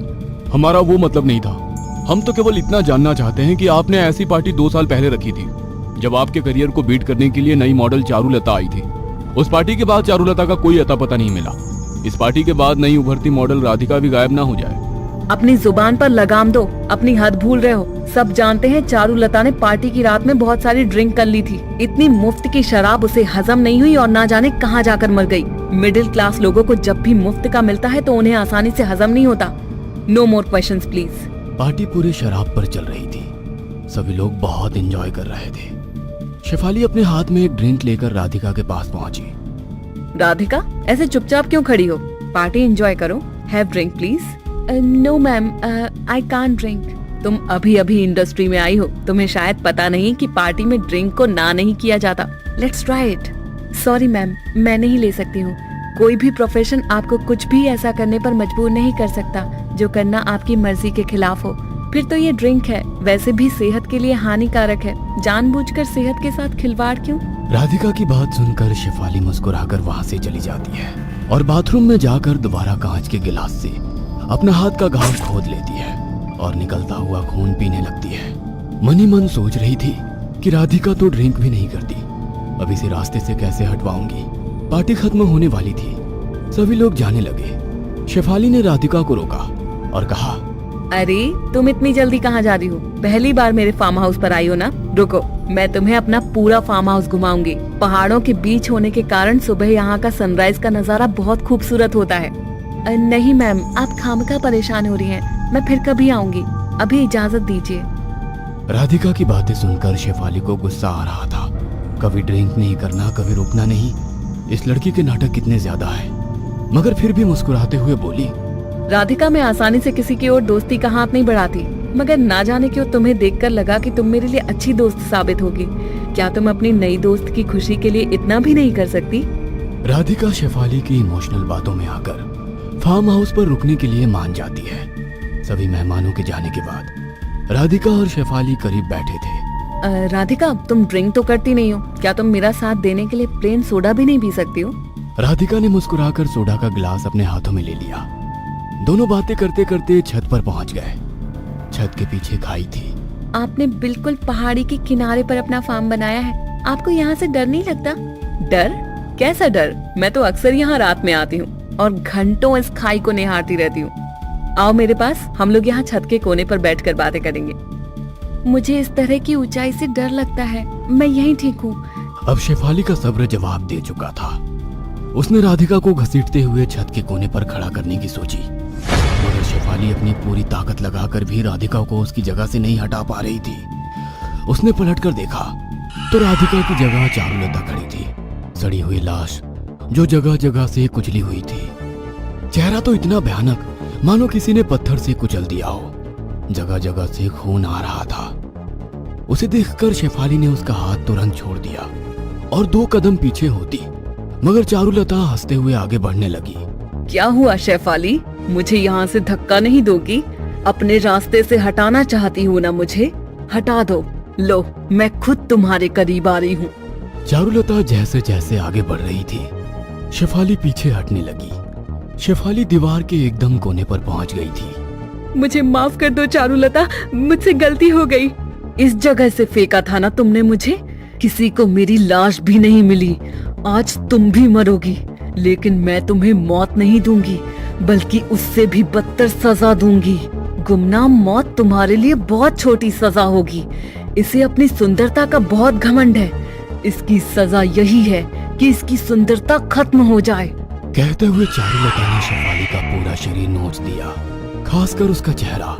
हमारा वो मतलब नहीं था। हम तो केवल इतना जानना चाहते हैं कि आपने ऐसी पार्टी 2 साल पहले रखी थी जब आपके करियर को बीट करने के लिए नई मॉडल चारुलता आई थी। उस पार्टी के बाद चारुलता का कोई अता पता नहीं मिला। इस पार्टी के बाद नई उभरती मॉडल राधिका भी गायब ना हो जाए। अपनी जुबान पर लगाम दो, अपनी हद भूल रहे हो। सब जानते हैं चारुलता ने पार्टी की रात में बहुत सारी ड्रिंक कर ली थी। इतनी मुफ्त की शराब उसे हजम नहीं हुई और ना जाने कहां जाकर मर गई। मिडिल क्लास लोगों को जब भी मुफ्त का मिलता है तो उन्हें आसानी से हजम नहीं होता। No more questions please. Party पूरे शराब पर चल रही थी। सभी लोग बहुत एंजॉय कर रहे थे। शेफाली अपने हाथ में एक ड्रिंक लेकर राधिका के पास पहुंची। राधिका, ऐसे चुपचाप क्यों खड़ी हो? पार्टी एंजॉय करो। Have drink please. No ma'am, I can't drink. तुम अभी अभी इंडस्ट्री में आई हो, तुम्हें शायद पता नहीं कि पार्टी में ड्रिंक को ना नहीं किया जाता। Let's try it. Sorry ma'am, मैं नहीं ले सकती हूँ। कोई भी प्रोफेशन आपको कुछ भी ऐसा करने पर मजबूर नहीं कर सकता जो करना आपकी मर्जी के खिलाफ हो। फिर तो ये ड्रिंक है, वैसे भी सेहत के लिए हानिकारक है। जानबूझकर सेहत के साथ खिलवाड़ क्यों? राधिका की बात सुनकर शेफाली मुस्कुराकर वहां से चली जाती है और बाथरूम में जाकर दोबारा कांच के गिलास से अपना हाथ का घाव खोद लेती है और निकलता हुआ खून पीने लगती है। मनी मन सोच रही थी कि राधिका तो ड्रिंक भी नहीं करती, अब इसे रास्ते से कैसे हटवाऊंगी। पार्टी खत्म होने वाली थी, सभी लोग जाने लगे। शेफाली ने राधिका को रोका और कहा, अरे तुम इतनी जल्दी कहाँ जा रही हो? पहली बार मेरे फार्म हाउस पर आई हो ना? रुको, मैं तुम्हें अपना पूरा फार्म हाउस घुमाऊंगी। पहाड़ों के बीच होने के कारण सुबह यहाँ का सनराइज का नजारा बहुत खूबसूरत होता है। नहीं मैम, आप खामखा परेशान हो रही हैं। मैं फिर कभी आऊंगी, अभी इजाजत दीजिए। राधिका की बातें सुनकर शेफाली को गुस्सा आ रहा था। कभी ड्रिंक नहीं करना, कभी रुकना नहीं। इस लड़की के नाटक कितने ज्यादा है। मगर फिर भी मुस्कुराते हुए बोली, राधिका, मैं आसानी से किसी की ओर दोस्ती का हाथ नहीं बढ़ाती, मगर ना जाने क्यों तुम्हें देखकर लगा कि तुम मेरे लिए अच्छी दोस्त साबित होगी। क्या तुम अपनी नई दोस्त की खुशी के लिए इतना भी नहीं कर सकती? राधिका शेफाली की इमोशनल बातों में आकर फार्म हाउस पर रुकने के लिए मान जाती है। सभी मेहमानों के जाने के बाद राधिका और शेफाली करीब बैठे थे। राधिका, तुम ड्रिंक तो करती नहीं हो, क्या तुम मेरा साथ देने के लिए प्लेन सोडा भी नहीं पी सकती हो? राधिका ने मुस्कुराकर सोडा का गिलास अपने हाथों में ले लिया। दोनों बातें करते करते छत पर पहुंच गए। छत के पीछे खाई थी। आपने बिल्कुल पहाड़ी के किनारे पर अपना फार्म बनाया है। आपको यहाँ से डर नहीं लगता? डर? कैसा डर? मैं तो अक्सर यहाँ रात में आती हूँ और घंटों इस खाई को निहारती रहती हूँ। आओ मेरे पास, हम लोग यहाँ छत के कोने पर बैठकर बातें करेंगे। मुझे इस तरह की ऊंचाई से डर लगता है, मैं यहीं ठीक हूँ। अब शेफाली का सब्र जवाब दे चुका था। उसने राधिका को घसीटते हुए छत के कोने पर खड़ा करने की सोची, मगर शेफाली अपनी पूरी ताकत लगाकर भी राधिका को उसकी जगह से नहीं हटा पा रही थी। उसने पलटकर देखा तो राधिका की जगह चारुलता खड़ी थी, सड़ी हुई लाश जो जगह जगह से कुचली हुई थी। चेहरा तो इतना भयानक मानो किसी ने पत्थर से कुचल दिया हो। जगह जगह से खून आ रहा था। उसे देखकर शेफाली ने उसका हाथ तुरंत छोड़ दिया और 2 कदम पीछे होती, मगर चारुलता हंसते हुए आगे बढ़ने लगी। क्या हुआ शेफाली, मुझे यहाँ से धक्का नहीं दोगी? अपने रास्ते से हटाना चाहती हूँ ना मुझे? हटा दो। लो, मैं खुद तुम्हारे करीब आ रही हूँ। चारुलता जैसे जैसे आगे बढ़ रही थी, शेफाली पीछे हटने लगी। शेफाली दीवार के एकदम कोने पर पहुंच गई थी। मुझे माफ कर दो चारुलता, मुझसे गलती हो गई। इस जगह से फेंका था ना तुमने मुझे, किसी को मेरी लाश भी नहीं मिली। आज तुम भी मरोगी, लेकिन मैं तुम्हें मौत नहीं दूंगी, बल्कि उससे भी बदतर सजा दूंगी। गुमनाम मौत तुम्हारे लिए बहुत छोटी सजा होगी। इसे अपनी सुंदरता का बहुत घमंड है। इसकी सजा यही है कि इसकी सुंदरता खत्म हो जाए। कहते हुए चारुलता ने शेफाली का पूरा शरीर नोच दिया, खासकर उसका चेहरा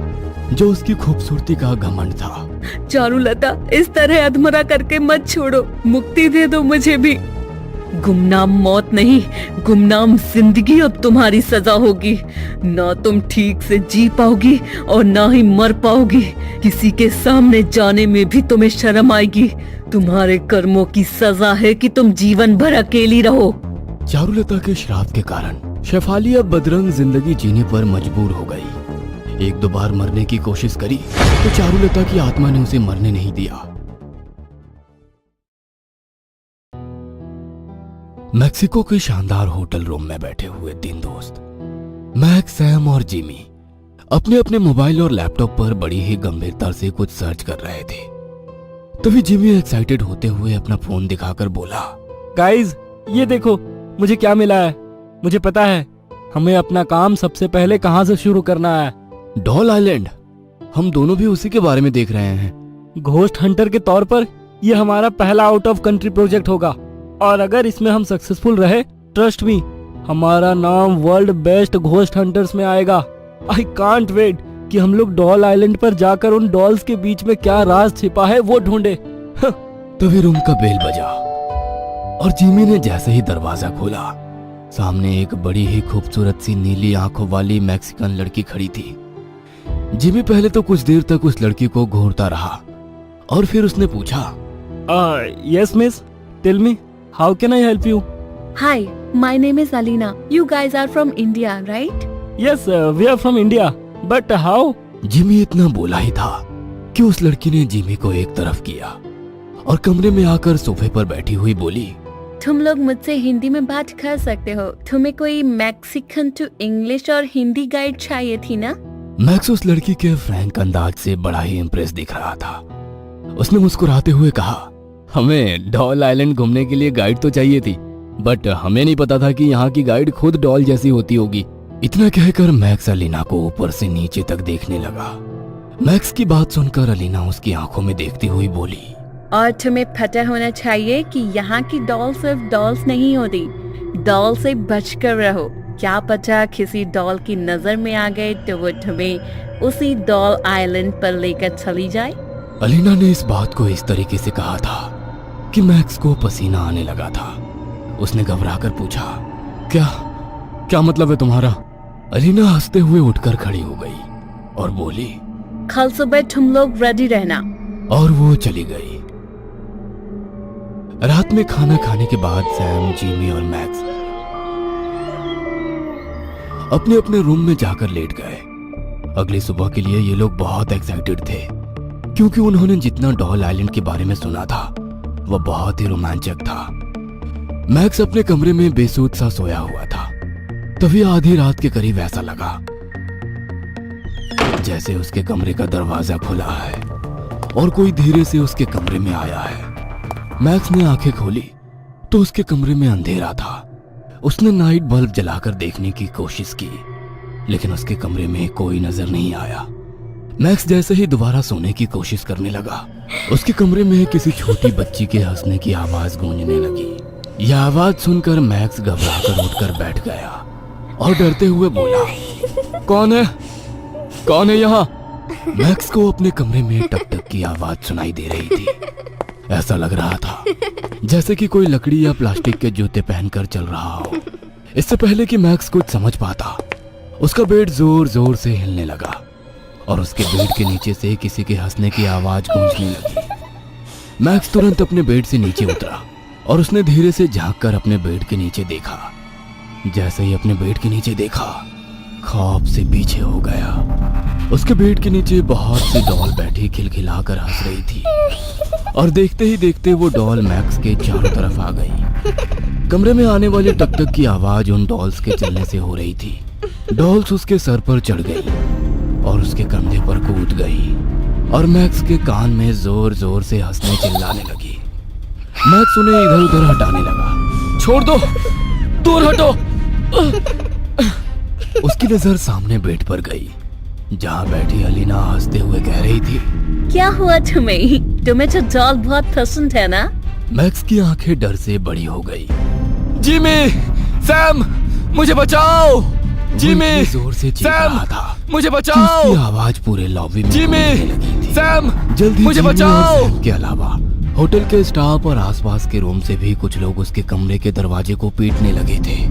जो उसकी खूबसूरती का घमंड था। चारुलता, इस तरह अधमरा करके मत छोड़ो, मुक्ति दे दो मुझे भी। गुमनाम मौत नहीं, गुमनाम जिंदगी अब तुम्हारी सजा होगी। ना तुम ठीक से जी पाओगी और ना ही मर पाओगी। किसी के सामने जाने में भी तुम्हें शर्म आएगी। तुम्हारे कर्मों की सजा है कि तुम जीवन भर अकेली रहो। चारुलता के श्राप के कारण शेफाली अब बदरंग जिंदगी जीने पर मजबूर हो गई। एक दो बार मरने की कोशिश करी तो चारुलता की आत्मा ने उसे मरने नहीं दिया। मैक्सिको के शानदार होटल रूम में बैठे हुए तीन दोस्त मैक्स, सैम और जिमी अपने अपने मोबाइल और लैपटॉप पर बड़ी ही गंभीरता से कुछ सर्च कर रहे थे। तभी जिमी एक्साइटेड होते हुए अपना फोन दिखाकर बोला, गाइज, ये देखो मुझे क्या मिला है। मुझे पता है हमें अपना काम सबसे पहले कहाँ से शुरू करना है। Doll island. हम दोनों भी उसी के बारे में देख रहे हैं। घोस्ट हंटर के तौर पर ये हमारा पहला आउट ऑफ कंट्री प्रोजेक्ट होगा, और अगर इसमें हम सक्सेसफुल रहे, ट्रस्ट मी, हमारा नाम वर्ल्ड बेस्ट घोस्ट हंटर्स में आएगा। आई कांट वेट कि हम लोग डॉल आइलैंड पर जाकर उन डॉल्स के बीच में क्या राज छिपा है वो ढूंढे। तभी रूम का बेल बजा और जिमी ने जैसे ही दरवाजा खोला, सामने एक बड़ी ही खूबसूरत सी नीली आंखों वाली मैक्सिकन लड़की खड़ी थी। जिमी पहले तो कुछ देर तक उस लड़की को घूरता रहा और फिर उसने पूछा, yes miss, tell me, how can I help you? Hi, my name is Alina. You guys are from India, right? Yes, we are from India, but how? Jimmy इतना बोला ही था कि उस लड़की ने जिमी को एक तरफ किया और कमरे में आकर सोफे पर बैठी हुई बोली, तुम लोग मुझसे हिंदी में बात कर सकते हो। तुम्हें कोई मैक्सिकन टू इंग्लिश और हिंदी गाइड चाहिए थी ना? मैक्स उस लड़की के फ्रैंक अंदाज से बड़ा ही इम्प्रेस दिख रहा था। उसने मुस्कुराते हुए कहा, हमें डॉल आइलैंड घूमने के लिए गाइड तो चाहिए थी, बट हमें नहीं पता था कि यहाँ की गाइड खुद डॉल जैसी होती होगी। इतना कहकर मैक्स अलीना को ऊपर से नीचे तक देखने लगा। मैक्स की बात सुनकर अलीना उसकी आंखों में देखती हुई बोली, और तुम्हें पता होना चाहिए कि यहाँ की डॉल सिर्फ डॉल्स नहीं होती। डॉल से बचकर रहो। क्या पता किसी डॉल की नजर में आ गए तो वो तुम्हें उसी डॉल आइलैंड पर लेकर चली जाए। अलीना ने इस बात को इस तरीके से कहा था कि मैक्स को पसीना आने लगा था। उसने घबराकर पूछा, क्या मतलब है तुम्हारा? अलीना हंसते हुए उठकर खड़ी हो गई और बोली, कल सुबह तुम लोग रेडी रहना। और वो चली गई। रात में खाना खाने के बाद सैम, जिमी और मैक्स अपने अपने रूम में जाकर लेट गए। अगली सुबह के लिए ये लोग बहुत एक्साइटेड थे, क्योंकि उन्होंने जितना डॉल आइलैंड के बारे में सुना था वह बहुत ही रोमांचक था। मैक्स अपने कमरे में बेसुध सा सोया हुआ था। तभी आधी रात के करीब ऐसा लगा जैसे उसके कमरे का दरवाजा खुला है और कोई धीरे से उसके कमरे में आया है। मैक्स ने आंखें खोली तो उसके कमरे में अंधेरा था। उसने नाइट बल्ब जलाकर देखने की कोशिश की, लेकिन उसके कमरे में कोई नजर नहीं आया। मैक्स जैसे ही दोबारा सोने की कोशिश करने लगा, उसके कमरे में किसी छोटी बच्ची के हंसने की आवाज गूंजने लगी। यह आवाज सुनकर मैक्स घबराकर उठकर बैठ गया और डरते हुए बोला, कौन है यहाँ? मैक्स को अपने कमरे में टक टक की आवाज सुनाई दे रही थी। ऐसा लग रहा था जैसे कि कोई लकड़ी या प्लास्टिक के जूते पहनकर चल रहा हो। इससे पहले कि मैक्स कुछ समझ पाता, उसका बेड जोर जोर से हिलने लगा और उसके बेड के नीचे से किसी के हंसने की आवाज गूंजने लगी। मैक्स तुरंत अपने बेड से नीचे उतरा और उसने धीरे से झांककर अपने बेड के नीचे देखा। जैसे ही अपने बेड के नीचे देखा, ख्वाब से पीछे हो गया। उसके बेड के नीचे बहुत सी डॉल बैठी खिलखिलाकर हंस रही थी और देखते ही देखते वो डॉल मैक्स के चारों तरफ आ गई। कमरे में आने वाली टक टक की आवाज उन डॉल्स के चलने से हो रही थी। डॉल्स उसके सर पर चढ़ गई और उसके कंधे पर कूद गई और मैक्स के कान में जोर जोर से हंसने चिल्लाने लगी। मैक्स उन्हें इधर उधर हटाने लगा। छोड़ दो, दूर हटो। उसकी नजर सामने बेड पर गई जहाँ बैठी अलीना हंसते हुए कह रही थी, क्या हुआ तुम्हें? तुम्हें तो डॉल बहुत पसंद है ना? मैक्स की आंखें डर से बड़ी हो गई। जिमी, सैम, मुझे बचाओ। जिमी, जोर से चीख सैम, रहा था मुझे कि बचाओ। उसकी आवाज पूरे लॉबी में जिमी, गूंजने लगी थी। सैम, जल्दी मुझे जिमी और बचाओ। सैम के अलावा होटल के स्टाफ और आसपास के रूम से भी कुछ लोग उसके कमरे के दरवाजे को पीटने लगे थे।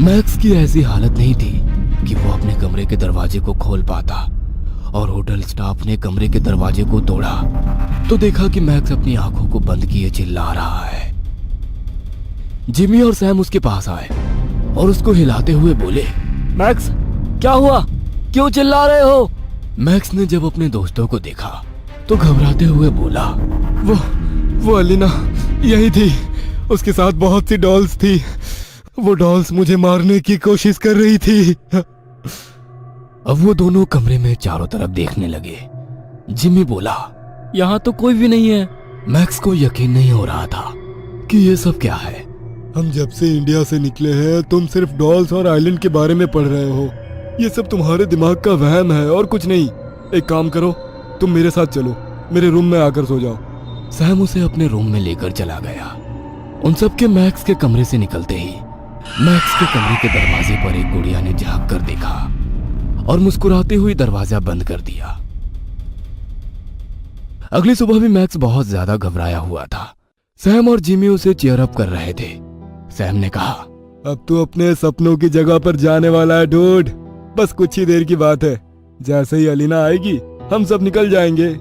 मैक्स की ऐसी हालत नहीं थी कि वो अपने कमरे के दरवाजे को खोल पाता और होटल स्टाफ ने कमरे के दरवाजे को तोड़ा तो देखा कि मैक्स अपनी आंखों को बंद किए चिल्ला रहा है। जिमी और सैम उसके पास आए और उसको हिलाते हुए बोले, मैक्स, क्या हुआ? क्यों चिल्ला रहे हो? मैक्स ने जब अपने दोस्तों को देखा तो घबराते हुए बोला, वो अलीना यही थी। उसके साथ बहुत सी डॉल्स थी। वो डॉल्स मुझे मारने की कोशिश कर रही थी। अब वो दोनों कमरे में चारों तरफ देखने लगे। जिमी बोला, यहाँ तो कोई भी नहीं है। मैक्स को यकीन नहीं हो रहा था कि ये सब क्या है। हम जब से इंडिया से निकले हैं तुम सिर्फ डॉल्स और आइलैंड के बारे में पढ़ रहे हो। ये सब तुम्हारे दिमाग का वहम है और कुछ नहीं। एक काम करो, तुम मेरे साथ चलो, मेरे रूम में आकर सो जाओ। सैम उसे अपने रूम में लेकर चला गया। उन सब के मैक्स के कमरे से निकलते ही मैक्स के कमरे के दरवाजे पर एक गुड़िया ने झांक कर देखा और मुस्कुराती हुई दरवाजा बंद कर दिया। अगली सुबह भी मैक्स बहुत ज्यादा घबराया हुआ था। सैम और जिमी उसे चीयर अप कर रहे थे। सैम ने कहा, अब तू अपने सपनों की जगह पर जाने वाला है डूड। बस कुछ ही देर की बात है। जैसे ही अलीना आएगी हम सब निकल जाएंगे।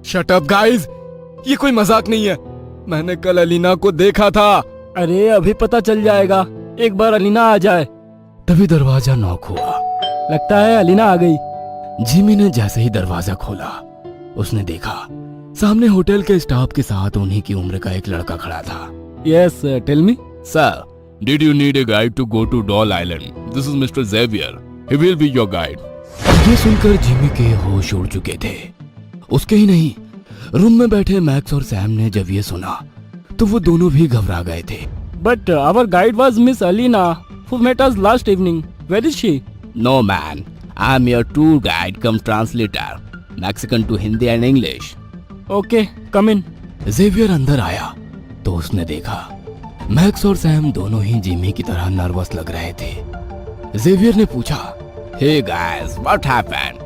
शट अप गाइस, ये कोई मजाक नहीं है। मैंने कल अलीना को देखा था। अरे अभी पता चल जाएगा, एक बार अलीना आ जाए। तभी दरवाजा नॉक हुआ। लगता है अलीना आ गई। जिमी ने जैसे ही दरवाजा खोला उसने देखा सामने होटल के स्टाफ के साथ उन्हीं की उम्र का एक लड़का खड़ा था। Yes, tell me. Sir, did you need a guide to go to Doll Island? This is mister Xavier, he will be your guide. ये सुनकर जिमी के होश उड़ चुके थे। उसके ही नहीं, रूम में बैठे मैक्स और सैम ने जब ये सुना तो वो दोनों भी घबरा गए थे। But our guide was Miss Alina, who met us last evening. Where is she? No man, I am your tour guide cum translator, Mexican to Hindi and English. Okay, come in. Xavier अंदर आया तो उसने देखा max और Sam दोनों ही Jimmy की तरह nervous लग रहे थे। जेवियर ने पूछा, Hey guys, what happened?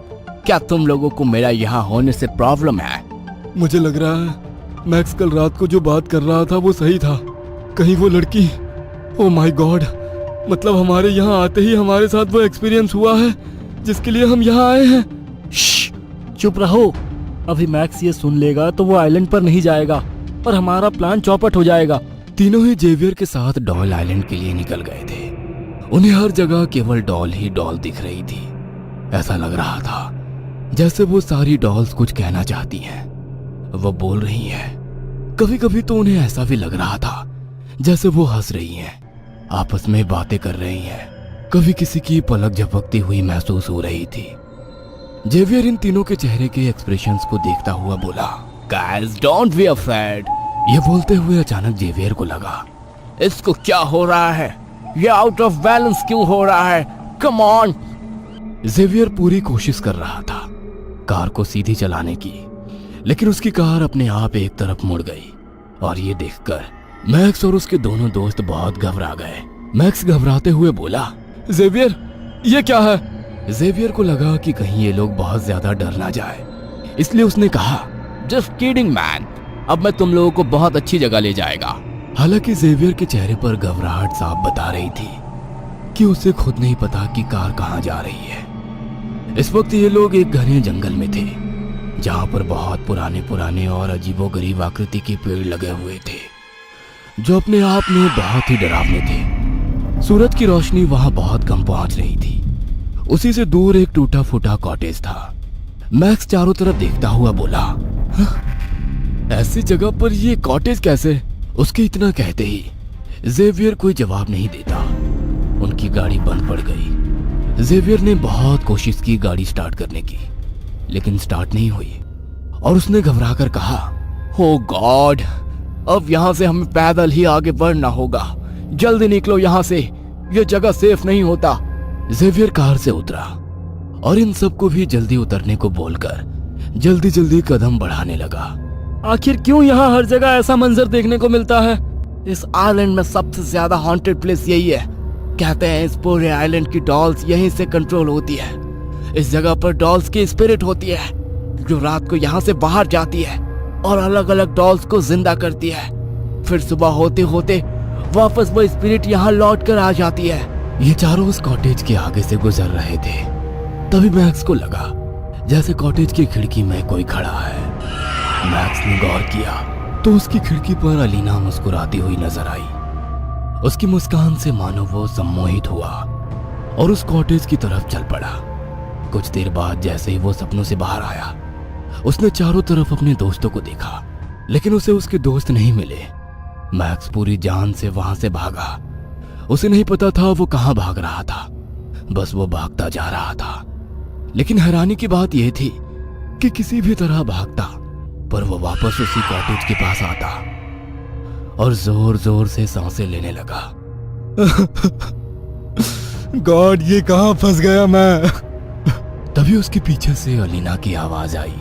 क्या तुम लोगों को मेरा यहाँ होने से प्रॉब्लम है? मुझे लग रहा है मैक्स कल रात को जो बात कर रहा था वो सही था। कहीं वो लड़की, ओ माय गॉड, मतलब हमारे यहाँ आते ही हमारे साथ वो एक्सपीरियंस हुआ है जिसके लिए हम यहाँ आए हैं। श्श, चुप रहो। अभी मैक्स ये सुन लेगा तो वो आइलैंड पर नहीं जाएगा और हमारा प्लान चौपट हो जाएगा। तीनों ही जेवियर के साथ डॉल आइलैंड के लिए निकल गए थे। उन्हें हर जगह केवल डॉल ही डॉल दिख रही थी। ऐसा लग रहा था जैसे वो सारी डॉल्स कुछ कहना चाहती हैं, वो बोल रही हैं। कभी कभी तो उन्हें ऐसा भी लग रहा था जैसे वो हंस रही हैं, आपस में बातें कर रही हैं। कभी किसी की पलक झपकती हुई महसूस हो रही थी। जेवियर इन तीनों के चेहरे के एक्सप्रेशंस को देखता हुआ बोला, गाइस डोंट बी अफ्रेड। ये बोलते हुए अचानक जेवियर को लगा, इसको क्या हो रहा है? ये आउट ऑफ बैलेंस क्यों हो रहा है? Come on. जेवियर पूरी कोशिश कर रहा था कार को सीधी चलाने की, लेकिन उसकी कार अपने आप एक तरफ मुड़ गई और ये देखकर मैक्स और उसके दोनों दोस्त बहुत घबरा गए। मैक्स घबराते हुए बोला, जेवियर ये क्या है? जेवियर को लगा कि कहीं ये लोग बहुत ज्यादा डर ना जाए, इसलिए उसने कहा, जस्ट किडिंग मैन, अब मैं तुम लोगों को बहुत अच्छी जगह ले जाएगा। हालांकि जेवियर के चेहरे पर घबराहट साफ बता रही थी कि उसे खुद नहीं पता कि कार कहाँ जा रही है। इस वक्त ये लोग एक घने जंगल में थे जहाँ पर बहुत पुराने पुराने और अजीबोगरीब आकृति के पेड़ लगे हुए थे जो अपने आप में बहुत ही डरावने थे। सूरज की रोशनी वहां बहुत कम पहुंच रही थी। उसी से दूर एक टूटा फूटा कॉटेज था। मैक्स चारों तरफ देखता हुआ बोला, "हाँ, ऐसी जगह पर ये कॉटेज कैसे?" उसके इतना कहते ही जेवियर कोई जवाब नहीं देता। उनकी गाड़ी बंद पड़ गई। जेवियर ने बहुत कोशिश की गाड़ी स्टार्ट करने की, लेकिन स्टार्ट नहीं हुई और उसने घबराकर कहा, "ओ गॉड, अब यहाँ से हमें पैदल ही आगे बढ़ना होगा। जल्दी निकलो यहाँ से, यह जगह सेफ नहीं होता।" जेवियर कार से उतरा और इन सबको भी जल्दी उतरने को बोलकर जल्दी जल्दी कदम बढ़ाने लगा। आखिर क्यों यहाँ हर जगह ऐसा मंजर देखने को मिलता है? इस आइलैंड में सबसे ज्यादा हॉन्टेड प्लेस यही है। कहते हैं इस पूरे आइलैंड की डॉल्स यहीं से कंट्रोल होती है। इस जगह पर डॉल्स की स्पिरिट होती है जो रात को यहाँ से बाहर जाती है और अलग अलग डॉल्स को जिंदा करती है। फिर सुबह होते होते वापस वो स्पिरिट यहाँ लौट कर आ जाती है। ये चारों उस कॉटेज के आगे से गुजर रहे थे। तभी मैक्स को लगा जैसे कॉटेज की खिड़की में कोई खड़ा है। मैक्स ने गौर किया तो उसकी खिड़की पर अलीना मुस्कुराती हुई नजर आई। उसकी मुस्कान से मानो वो सम्मोहित हुआ और उस कॉटेज की तरफ चल पड़ा। कुछ देर बाद जैसे ही वो सपनों से बाहर आया, उसने चारों तरफ अपने दोस्तों को देखा, लेकिन उसे उसके दोस्त नहीं मिले। मैक्स पूरी जान से वहां से भागा। उसे नहीं पता था वो कहां भाग रहा था, बस वो भागता जा रहा था। लेकिन हैरानी की बात यह थी कि किसी भी तरह भागता पर वो वापस उसी कॉटेज के पास आता और जोर जोर से सांसें लेने लगा। गॉड, ये कहाँ फंस गया मैं। तभी उसके पीछे से अलीना की आवाज आई,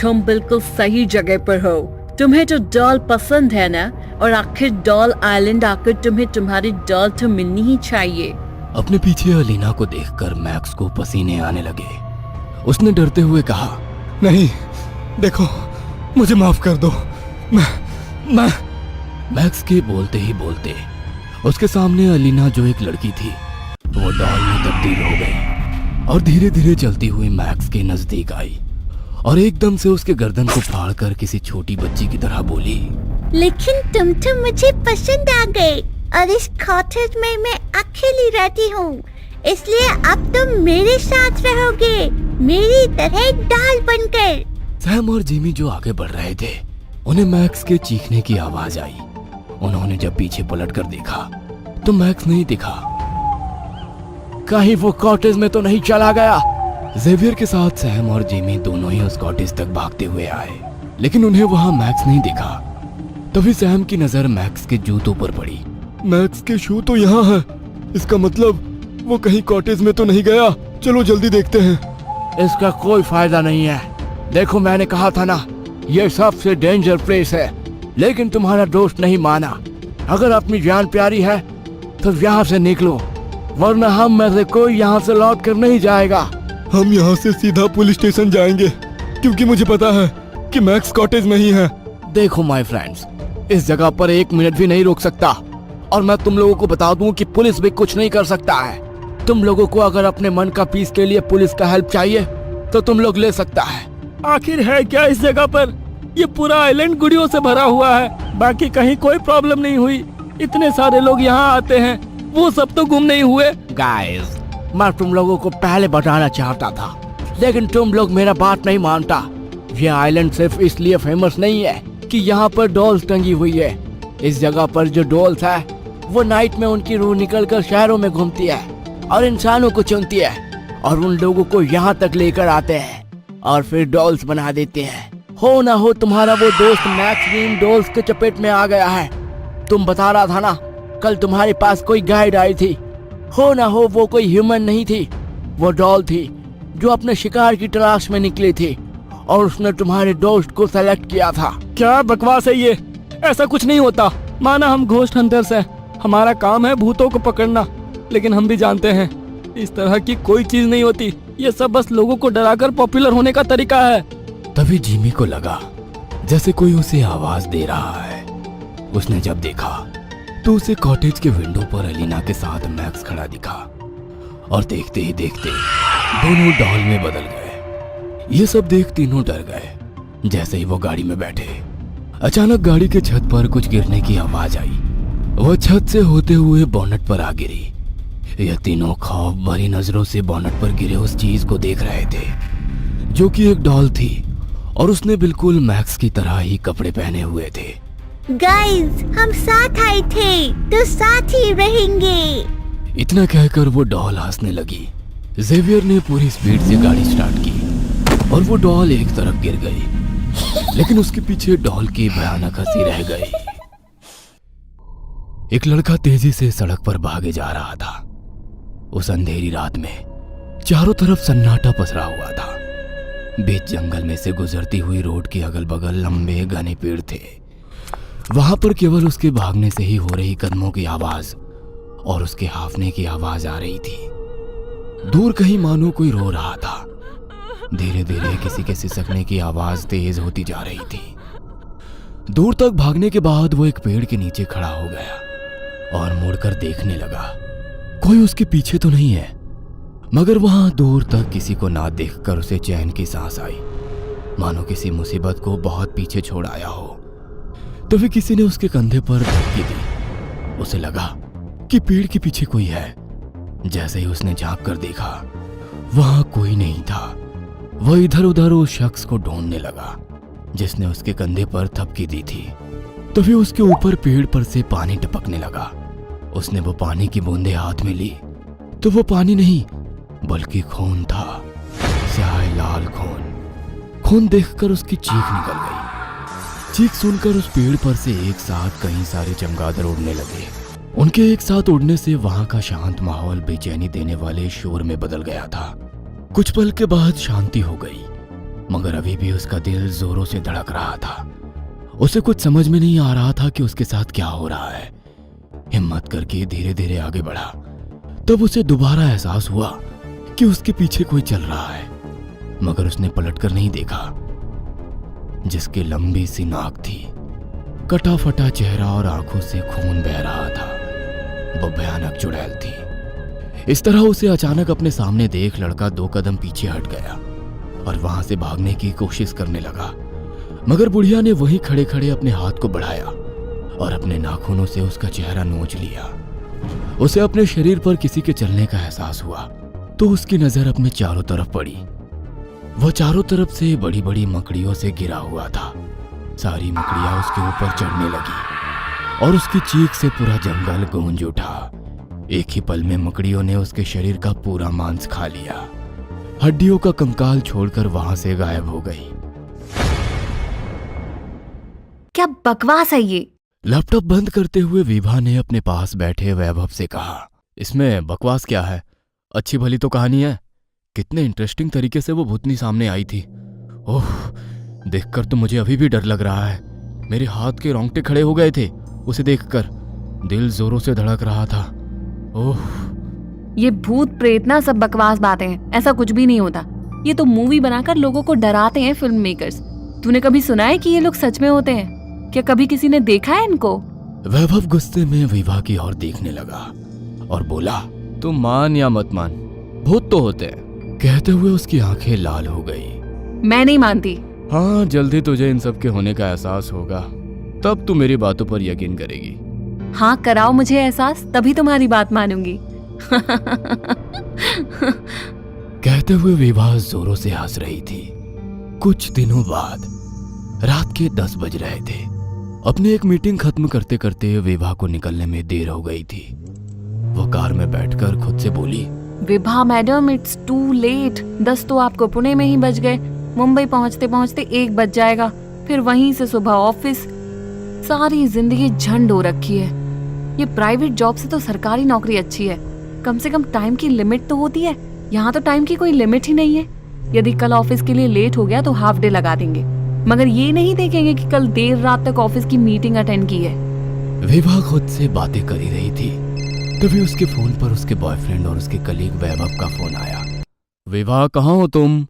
तुम बिल्कुल सही जगह पर हो। तुम्हें तो डॉल पसंद है ना, और आखिर डॉल आइलैंड आकर तुम्हें तुम्हारी डॉल तो मिलनी ही चाहिए। अपने पीछे अलीना को देखकर मैक्स को पसीने आने लगे। उसने डरते हुए कहा, नहीं, देखो, मुझे माफ कर दो। मैं मैक्स के बोलते ही बोलते उसके सामने अलीना जो एक लड़की थी वो डॉल में तब्दील हो गई और धीरे धीरे चलती हुई मैक्स के नजदीक आई और एकदम से उसके गर्दन को फाड़कर किसी छोटी बच्ची की तरह बोली, लेकिन तुम तो मुझे पसंद आ गए और इस कॉटेज में मैं अकेली रहती हूँ, इसलिए अब तुम मेरे साथ रहोगे, मेरी तरह डॉल बनकर। सैम और जिमी जो आगे बढ़ रहे थे, उन्हें मैक्स के चीखने की आवाज आई। उन्होंने जब पीछे पलट कर देखा तो मैक्स नहीं दिखा। कहीं वो कॉटेज में तो नहीं चला गया? जेवियर के साथ सैम और जिमी दोनों ही उस कॉटेज तक भागते हुए आए, लेकिन उन्हें वहां मैक्स नहीं दिखा। तभी सैम की नजर मैक्स के जूतों पर पड़ी। मैक्स के शू तो यहाँ है, इसका मतलब वो कहीं कॉटेज में तो नहीं गया। चलो जल्दी देखते हैं। इसका कोई फायदा नहीं है। देखो, मैंने कहा था ना, ये सबसे डेंजर प्लेस है, लेकिन तुम्हारा दोस्त नहीं माना। अगर अपनी जान प्यारी है तो यहाँ से निकलो, वरना हम में से कोई यहाँ से लौट कर नहीं जाएगा। हम यहाँ से सीधा पुलिस स्टेशन जाएंगे, क्योंकि मुझे पता है कि मैक्स कॉटेज में ही है। देखो माय फ्रेंड्स, इस जगह पर 1 मिनट भी नहीं रोक सकता, और मैं तुम लोगों को बता दूं कि पुलिस भी कुछ नहीं कर सकता है। तुम लोगों को अगर अपने मन का पीस के लिए पुलिस का हेल्प चाहिए तो तुम लोग ले सकता है। आखिर है क्या इस जगह पर? ये पूरा आइलैंड गुड़ियों से भरा हुआ है, बाकी कहीं कोई प्रॉब्लम नहीं हुई। इतने सारे लोग यहाँ आते हैं, वो सब तो गुम नहीं हुए। गाइस, मैं तुम लोगों को पहले बताना चाहता था, लेकिन तुम लोग मेरा बात नहीं मानता। ये आइलैंड सिर्फ इसलिए फेमस नहीं है कि यहाँ पर डॉल्स टंगी हुई है। इस जगह पर जो डॉल्स है वो नाइट में उनकी रूह निकलकर शहरों में घूमती है और इंसानों को चुनती है और उन लोगों को यहाँ तक लेकर आते हैं और फिर डॉल्स बना देते हैं। हो ना हो तुम्हारा वो दोस्त मैक्स भी इन डॉल्स के चपेट में आ गया है। तुम बता रहा था ना, कल तुम्हारे पास कोई गाइड आई थी। हो ना हो वो कोई ह्यूमन नहीं थी, वो डॉल थी जो अपने शिकार की तलाश में निकली थी और उसने तुम्हारे दोस्त को सेलेक्ट किया था। क्या बकवास है ये? ऐसा कुछ नहीं होता। माना हम घोस्ट हंटर्स हैं, हमारा काम है भूतों को पकड़ना, लेकिन हम भी जानते हैं इस तरह की कोई चीज नहीं होती। ये सब बस लोगों को डराकर पॉपुलर होने का तरीका है। तभी जिमी को लगा जैसे कोई उसे आवाज दे रहा है। उसने जब देखा तो उसे कॉटेज के विंडो पर अलीना के साथ मैक्स खड़ा दिखा और देखते ही देखते दोनों डॉल में बदल गए। ये सब देख तीनों डर गए। जैसे ही वो गाड़ी में बैठे, अचानक गाड़ी के छत पर कुछ गिरने की आवाज आई। वह छत से होते हुए बोनट पर आ गिरी। ये तीनों खौफ भरी नजरों से बोनट पर गिरे उस चीज को देख रहे थे जो कि एक डॉल थी और उसने बिल्कुल मैक्स की तरह ही कपड़े पहने हुए थे। गाइस, हम साथ आए थे तो साथ ही रहेंगे। इतना कहकर वो डॉल हंसने लगी। जेवियर ने पूरी स्पीड से गाड़ी स्टार्ट की और वो डॉल एक तरफ गिर गई, लेकिन उसके पीछे डॉल की भयानक हंसी रह गई। एक लड़का तेजी से सड़क पर भागे जा रहा था। उस अंधेरी रात में चारों तरफ सन्नाटा पसरा हुआ था। बीच जंगल में से गुजरती हुई रोड के अगल बगल लंबे घने पेड़ थे। वहां पर केवल उसके भागने से ही हो रही कदमों की आवाज और उसके हाफने की आवाज आ रही थी। दूर कहीं मानो कोई रो रहा था। धीरे धीरे किसी के सिसकने की आवाज तेज होती जा रही थी। दूर तक भागने के बाद वो एक पेड़ के नीचे खड़ा हो गया और मुड़कर देखने लगा। कोई उसके पीछे तो नहीं है, मगर वहां दूर तक किसी को ना देखकर उसे चैन की सांस आई, मानो किसी मुसीबत को बहुत पीछे छोड़ आया हो। तभी किसी ने उसके कंधे पर धक्की दी। उसे लगा कि पेड़ के पीछे कोई है। जैसे ही उसने झांक कर देखा, वहां कोई नहीं था। वह इधर उधर उस शख्स को ढूंढने लगा जिसने उसके कंधे पर थपकी दी थी। तभी उसके ऊपर पेड़ पर से पानी टपकने लगा। उसने वो पानी की बूंदें हाथ में ली तो वो पानी नहीं बल्कि खून था। स्याह लाल खून। खून देखकर उसकी चीख निकल गई। चीख सुनकर उस पेड़ पर से एक साथ कई सारे चमगादड़ उड़ने लगे। उनके एक साथ उड़ने से वहां का शांत माहौल बेचैनी देने वाले शोर में बदल गया था। कुछ पल के बाद शांति हो गई, मगर अभी भी उसका दिल जोरों से धड़क रहा था। उसे कुछ समझ में नहीं आ रहा था कि उसके साथ क्या हो रहा है। हिम्मत करके धीरे धीरे आगे बढ़ा। तब उसे दोबारा एहसास हुआ कि उसके पीछे कोई चल रहा है, मगर उसने पलटकर नहीं देखा। जिसकी लंबी सी नाक थी, कटा फटा चेहरा और आंखों से खून बह रहा था, वो भयानक चुड़ैल थी। इस तरह उसे अचानक अपने सामने देख लड़का 2 कदम पीछे हट गया और वहां से भागने की कोशिश करने लगा, मगर बुढ़िया ने वहीं खड़े खड़े अपने हाथ को बढ़ाया और अपने नाखूनों से उसका चेहरा नोच लिया। उसे अपने शरीर पर किसी के चलने का एहसास हुआ तो उसकी नजर अपने चारों तरफ पड़ी। वो चारों तरफ से बड़ी बड़ी मकड़ियों से घिरा हुआ था। सारी मकड़ियां उसके ऊपर चढ़ने लगी और उसकी चीख से पूरा जंगल गूंज उठा। एक ही पल में मकड़ियों ने उसके शरीर का पूरा मांस खा लिया। हड्डियों का कंकाल छोड़कर वहां से गायब हो गई। क्या बकवास है ये? लैपटॉप बंद करते हुए विभा ने अपने पास बैठे वैभव से कहा, इसमें बकवास क्या है? अच्छी भली तो कहानी है। कितने इंटरेस्टिंग तरीके से वो भूतनी सामने आई थी। ओह, देखकर तो मुझे अभी भी डर लग रहा है। मेरे हाथ के रोंगटे खड़े हो गए थे उसे देखकर। दिल जोरों से धड़क रहा था। ओह, ये भूत प्रेत ना सब बकवास बातें हैं। ऐसा कुछ भी नहीं होता। ये तो मूवी बनाकर लोगों को डराते हैं फिल्म मेकर्स। तूने कभी सुना है कि ये लोग सच में होते हैं? क्या कभी किसी ने देखा है इनको? वैभव गुस्से में विभा की ओर देखने लगा और बोला, तुम मान या मत मान, भूत तो होते हैं। कहते हुए उसकी आंखें लाल हो गई। मैं नहीं मानती। हाँ, जल्दी तुझे इन सब के होने का एहसास होगा, तब तू मेरी बातों पर यकीन करेगी। हाँ, कराओ मुझे एहसास, तभी तुम्हारी बात मानूंगी। कहते हुए विभा जोरों से हंस रही थी। कुछ दिनों बाद रात के 10 बज रहे थे। अपनी एक मीटिंग खत्म करते करते विभा को निकलने में देर हो गई थी। वो कार में बैठकर खुद से बोली, Vibha madam, it's too late. 10 तो आपको पुणे में ही बज गए। मुंबई पहुंचते पहुंचते 1 बज जाएगा। फिर वहीं से सुबह ऑफिस। सारी जिंदगी झंड हो रखी है। ये प्राइवेट जॉब से तो सरकारी नौकरी अच्छी है। कम से कम टाइम की लिमिट तो होती है। यहाँ तो टाइम की कोई लिमिट ही नहीं है। यदि कल ऑफिस के लिए लेट हो गया तो हाफ डे लगा देंगे, मगर ये नहीं देखेंगे कि कल देर रात तक ऑफिस की मीटिंग अटेंड की है। विभा खुद से बातें कर ही रही थी, तभी उसके फोन पर उसके बॉयफ्रेंड और उसके कलीग वैभव का फोन आया। विभा, कहाँ हो तुम?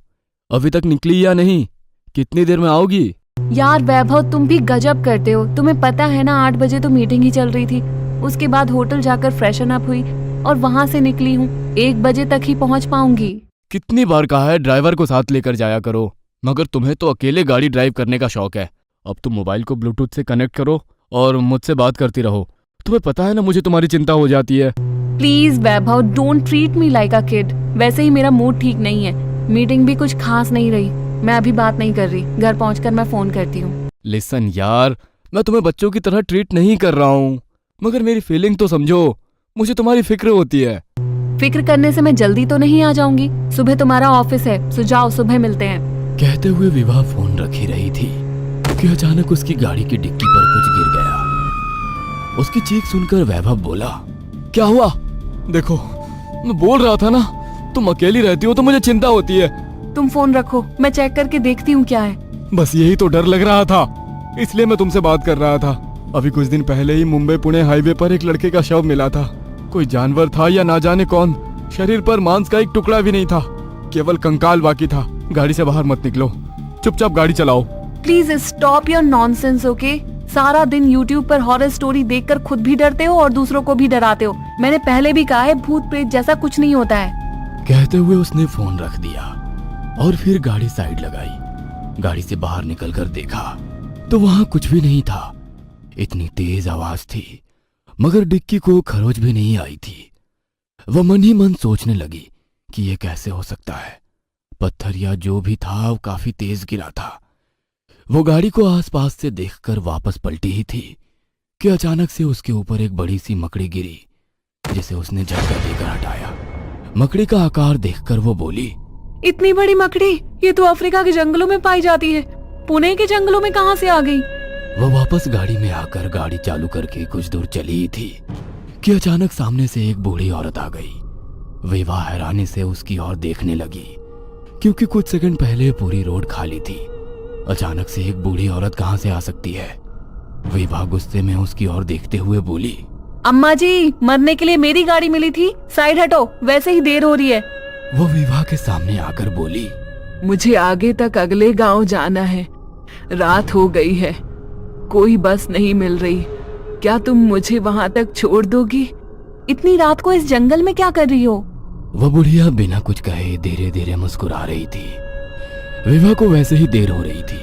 अभी तक निकली या नहीं? कितनी देर में आओगी? यार वैभव, तुम भी गजब करते हो। तुम्हें पता है ना, 8 बजे तो मीटिंग ही चल रही थी। उसके बाद होटल जाकर फ्रेशन अप हुई और वहां से निकली हूँ। 1 बजे तक ही पहुंच पाऊंगी। कितनी बार कहा है ड्राइवर को साथ लेकर जाया करो, मगर तुम्हें तो अकेले गाड़ी ड्राइव करने का शौक है। अब तुम मोबाइल को ब्लूटूथ से कनेक्ट करो और मुझसे बात करती रहो। तुम्हें पता है ना मुझे तुम्हारी चिंता हो जाती है। Please Vaibhav, don't treat me like a kid. वैसे ही मेरा मूड ठीक नहीं है, मीटिंग भी कुछ खास नहीं रही। मैं अभी बात नहीं कर रही, घर पहुंचकर मैं फोन करती हूँ। लिसन यार, मैं तुम्हें बच्चों की तरह ट्रीट नहीं कर रहा हूँ, मगर मेरी फीलिंग तो समझो। मुझे तुम्हारी फिक्र होती है। फिक्र करने से मैं जल्दी तो नहीं आ जाऊंगी। सुबह तुम्हारा ऑफिस है, सो जाओ, सुबह मिलते हैं। कहते हुए विवाह फोन रखी रही थी कि अचानक उसकी गाड़ी की डिक्की पर कुछ गिर गया। उसकी चीख सुनकर वैभव बोला, क्या हुआ? देखो, मैं बोल रहा था ना, तुम अकेली रहती हो तो मुझे चिंता होती है। तुम फोन रखो, मैं चेक करके देखती हूँ क्या है। बस यही तो डर लग रहा था, इसलिए मैं तुमसे बात कर रहा था। अभी कुछ दिन पहले ही मुंबई पुणे हाईवे पर एक लड़के का शव मिला था। कोई जानवर था या ना जाने कौन। शरीर पर मांस का एक टुकड़ा भी नहीं था, केवल कंकाल बाकी था। गाड़ी से बाहर मत निकलो, चुपचाप गाड़ी चलाओ। Please stop your nonsense, okay? सारा दिन यूट्यूब पर हॉरर स्टोरी देखकर खुद भी डरते हो और दूसरों को भी डराते हो। मैंने पहले भी कहा है, भूत प्रेत जैसा कुछ नहीं होता है। कहते हुए उसने फोन रख दिया और फिर गाड़ी साइड लगाई। गाड़ी से बाहर निकलकर देखा तो वहां कुछ भी नहीं था। इतनी तेज आवाज थी मगर डिक्की को खरोच भी नहीं आई थी। वह मन ही मन सोचने लगी कि यह कैसे हो सकता है। पत्थर या जो भी था वो काफी तेज गिरा था। वो गाड़ी को आसपास से देखकर वापस पलटी ही थी कि अचानक से उसके ऊपर एक बड़ी सी मकड़ी गिरी, जिसे उसने झटका देकर हटाया। मकड़ी का आकार देखकर वो बोली, इतनी बड़ी मकड़ी? ये तो अफ्रीका के जंगलों में पाई जाती है, पुणे के जंगलों में कहाँ से आ गई? वह वापस गाड़ी में आकर गाड़ी चालू करके कुछ दूर चली ही थी कि अचानक सामने से एक बूढ़ी औरत आ गई। विवाह हैरानी से उसकी ओर देखने लगी क्योंकि कुछ सेकंड पहले पूरी रोड खाली थी। अचानक से एक बूढ़ी औरत कहां से आ सकती है? विवाह गुस्से में उसकी ओर देखते हुए बोली, अम्मा जी, मरने के लिए मेरी गाड़ी मिली थी, साइड हटो, वैसे ही देर हो रही है। वो विवाह के सामने आकर बोली, मुझे आगे तक अगले गांव जाना है, रात हो गई है, कोई बस नहीं मिल रही। क्या तुम मुझे वहां तक छोड़ दोगी? इतनी रात को इस जंगल में क्या कर रही हो? वह बुढ़िया बिना कुछ कहे धीरे धीरे मुस्कुरा रही थी। विवाह को वैसे ही देर हो रही थी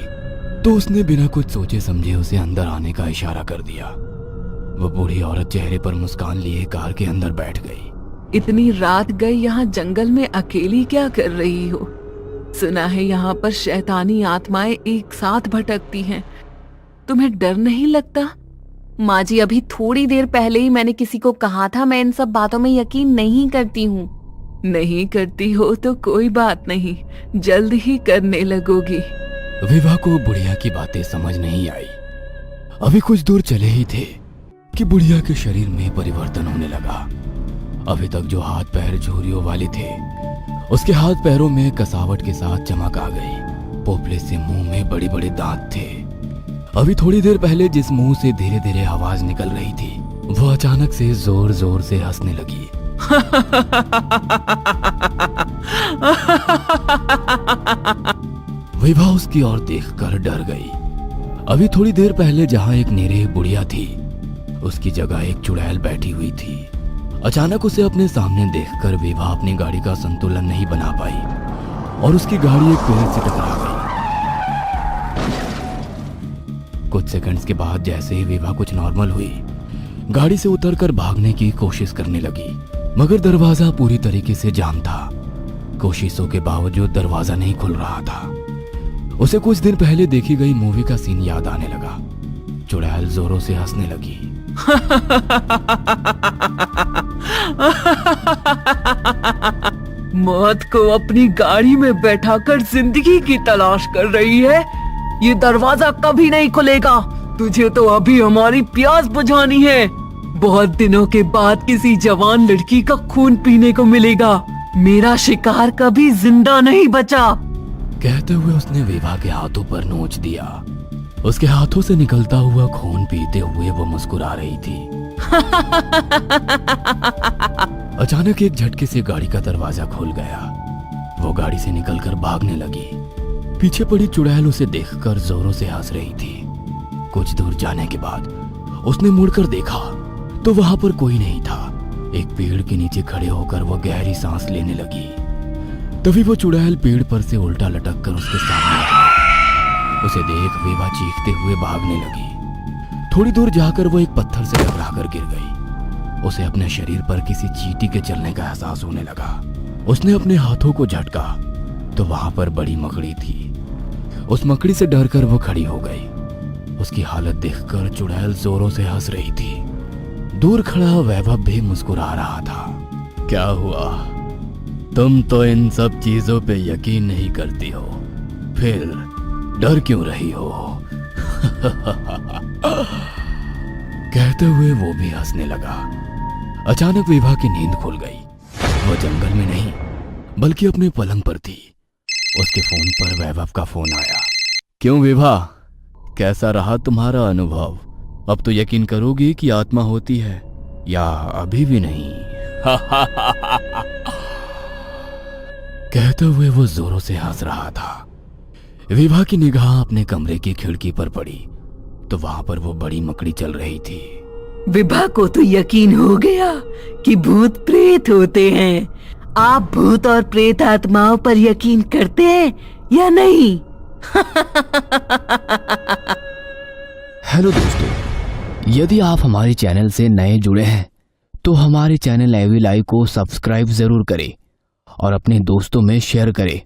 तो उसने बिना कुछ सोचे समझे उसे अंदर आने का इशारा कर दिया। वह बूढ़ी औरत चेहरे पर मुस्कान लिए कार के अंदर बैठ गई। इतनी रात गई, यहाँ जंगल में अकेली क्या कर रही हो? सुना है यहाँ पर शैतानी आत्माएं एक साथ भटकती हैं। तुम्हें डर नहीं लगता? माँ जी, अभी थोड़ी देर पहले ही मैंने किसी को कहा था मैं इन सब बातों में यकीन नहीं करती हूँ। नहीं करती हो तो कोई बात नहीं, जल्द ही करने लगोगी। विवाह को बुढ़िया की बातें समझ नहीं आई। अभी कुछ दूर चले ही थे कि बुढ़िया के शरीर में परिवर्तन होने लगा। अभी तक जो हाथ पैर झुर्रियों वाले थे, उसके हाथ पैरों में कसावट के साथ चमक आ गई। पोपले से मुंह में बड़े बड़े दांत थे। अभी थोड़ी देर पहले जिस मुंह से धीरे धीरे आवाज निकल रही थी, वो अचानक से जोर जोर से हंसने लगी। विवाह उसकी ओर देखकर डर गई। अभी थोड़ी देर पहले जहां एक निरीह बुढ़िया थी, उसकी जगह एक चुड़ैल बैठी हुई थी। अचानक उसे अपने सामने देखकर विवाह अपनी गाड़ी का संतुलन नहीं बना पाई और उसकी गाड़ी एक पेड़ से टकरा गई। कुछ सेकंड्स के बाद जैसे ही विवाह कुछ नॉर्मल हुई, गाड़ी से उतरकर भागने की कोशिश करने लगी, मगर दरवाजा पूरी तरीके से जाम था। कोशिशों के बावजूद दरवाजा नहीं खुल रहा था। उसे कुछ दिन पहले देखी गई मूवी का सीन याद आने लगा। चुड़ैल जोरों से हंसने लगी। मौत को अपनी गाड़ी में बैठाकर जिंदगी की तलाश कर रही है। ये दरवाजा कभी नहीं खुलेगा। तुझे तो अभी हमारी प्यास बुझानी है। बहुत दिनों के बाद किसी जवान लड़की का खून पीने को मिलेगा। मेरा शिकार कभी जिंदा नहीं बचा। कहते हुए उसने विवाह के हाथों पर नोच दिया। उसके हाथों से निकलता हुआ खून पीते हुए वो मुस्कुरा रही थी। अचानक एक झटके से गाड़ी का दरवाजा खुल गया। वो गाड़ी से निकलकर भागने लगी। पीछे पड़ी चुड़ैल उसे देखकर जोरों से हंस रही थी। कुछ दूर जाने के बाद उसने मुड़कर देखा तो वहां पर कोई नहीं था। एक पेड़ के नीचे खड़े होकर वो गहरी सांस लेने लगी। तभी वो चुड़ैल पेड़ पर से उल्टा लटक कर उसके सामने आ गई। उसे देख विवाह चीखते हुए भागने लगी। थोड़ी दूर जाकर वो एक पत्थर से टकराकर गिर गई। उसे अपने शरीर पर किसी चींटी के चलने का एहसास होने लगा। उसने अपने हाथों को झटका तो वहां पर बड़ी मकड़ी थी। उस मकड़ी से डरकर वो खड़ी हो गई। उसकी हालत देखकर चुड़ैल जोरों से हंस रही थी। दूर खड़ा वैभव भी मुस्कुरा रहा था। क्या हुआ, तुम तो इन सब चीजों पे यकीन नहीं करती हो, फिर डर क्यों रही हो? कहते हुए वो भी हंसने लगा। अचानक विभा की नींद खुल गई। वो जंगल में नहीं बल्कि अपने पलंग पर थी। उसके फोन पर वैभव का फोन आया। क्यों विभा, कैसा रहा तुम्हारा अनुभव? अब तो यकीन करोगी कि आत्मा होती है या अभी भी नहीं? कहते हुए वो जोरों से हंस रहा था। विभा की निगाह अपने कमरे की खिड़की पर पड़ी तो वहां पर वो बड़ी मकड़ी चल रही थी। विभा को तो यकीन हो गया कि भूत प्रेत होते हैं। आप भूत और प्रेत आत्माओं पर यकीन करते हैं या नहीं? हेलो दोस्तों, यदि आप हमारे चैनल से नए जुड़े हैं तो हमारे चैनल एवी लाइव को सब्सक्राइब जरूर करें और अपने दोस्तों में शेयर करें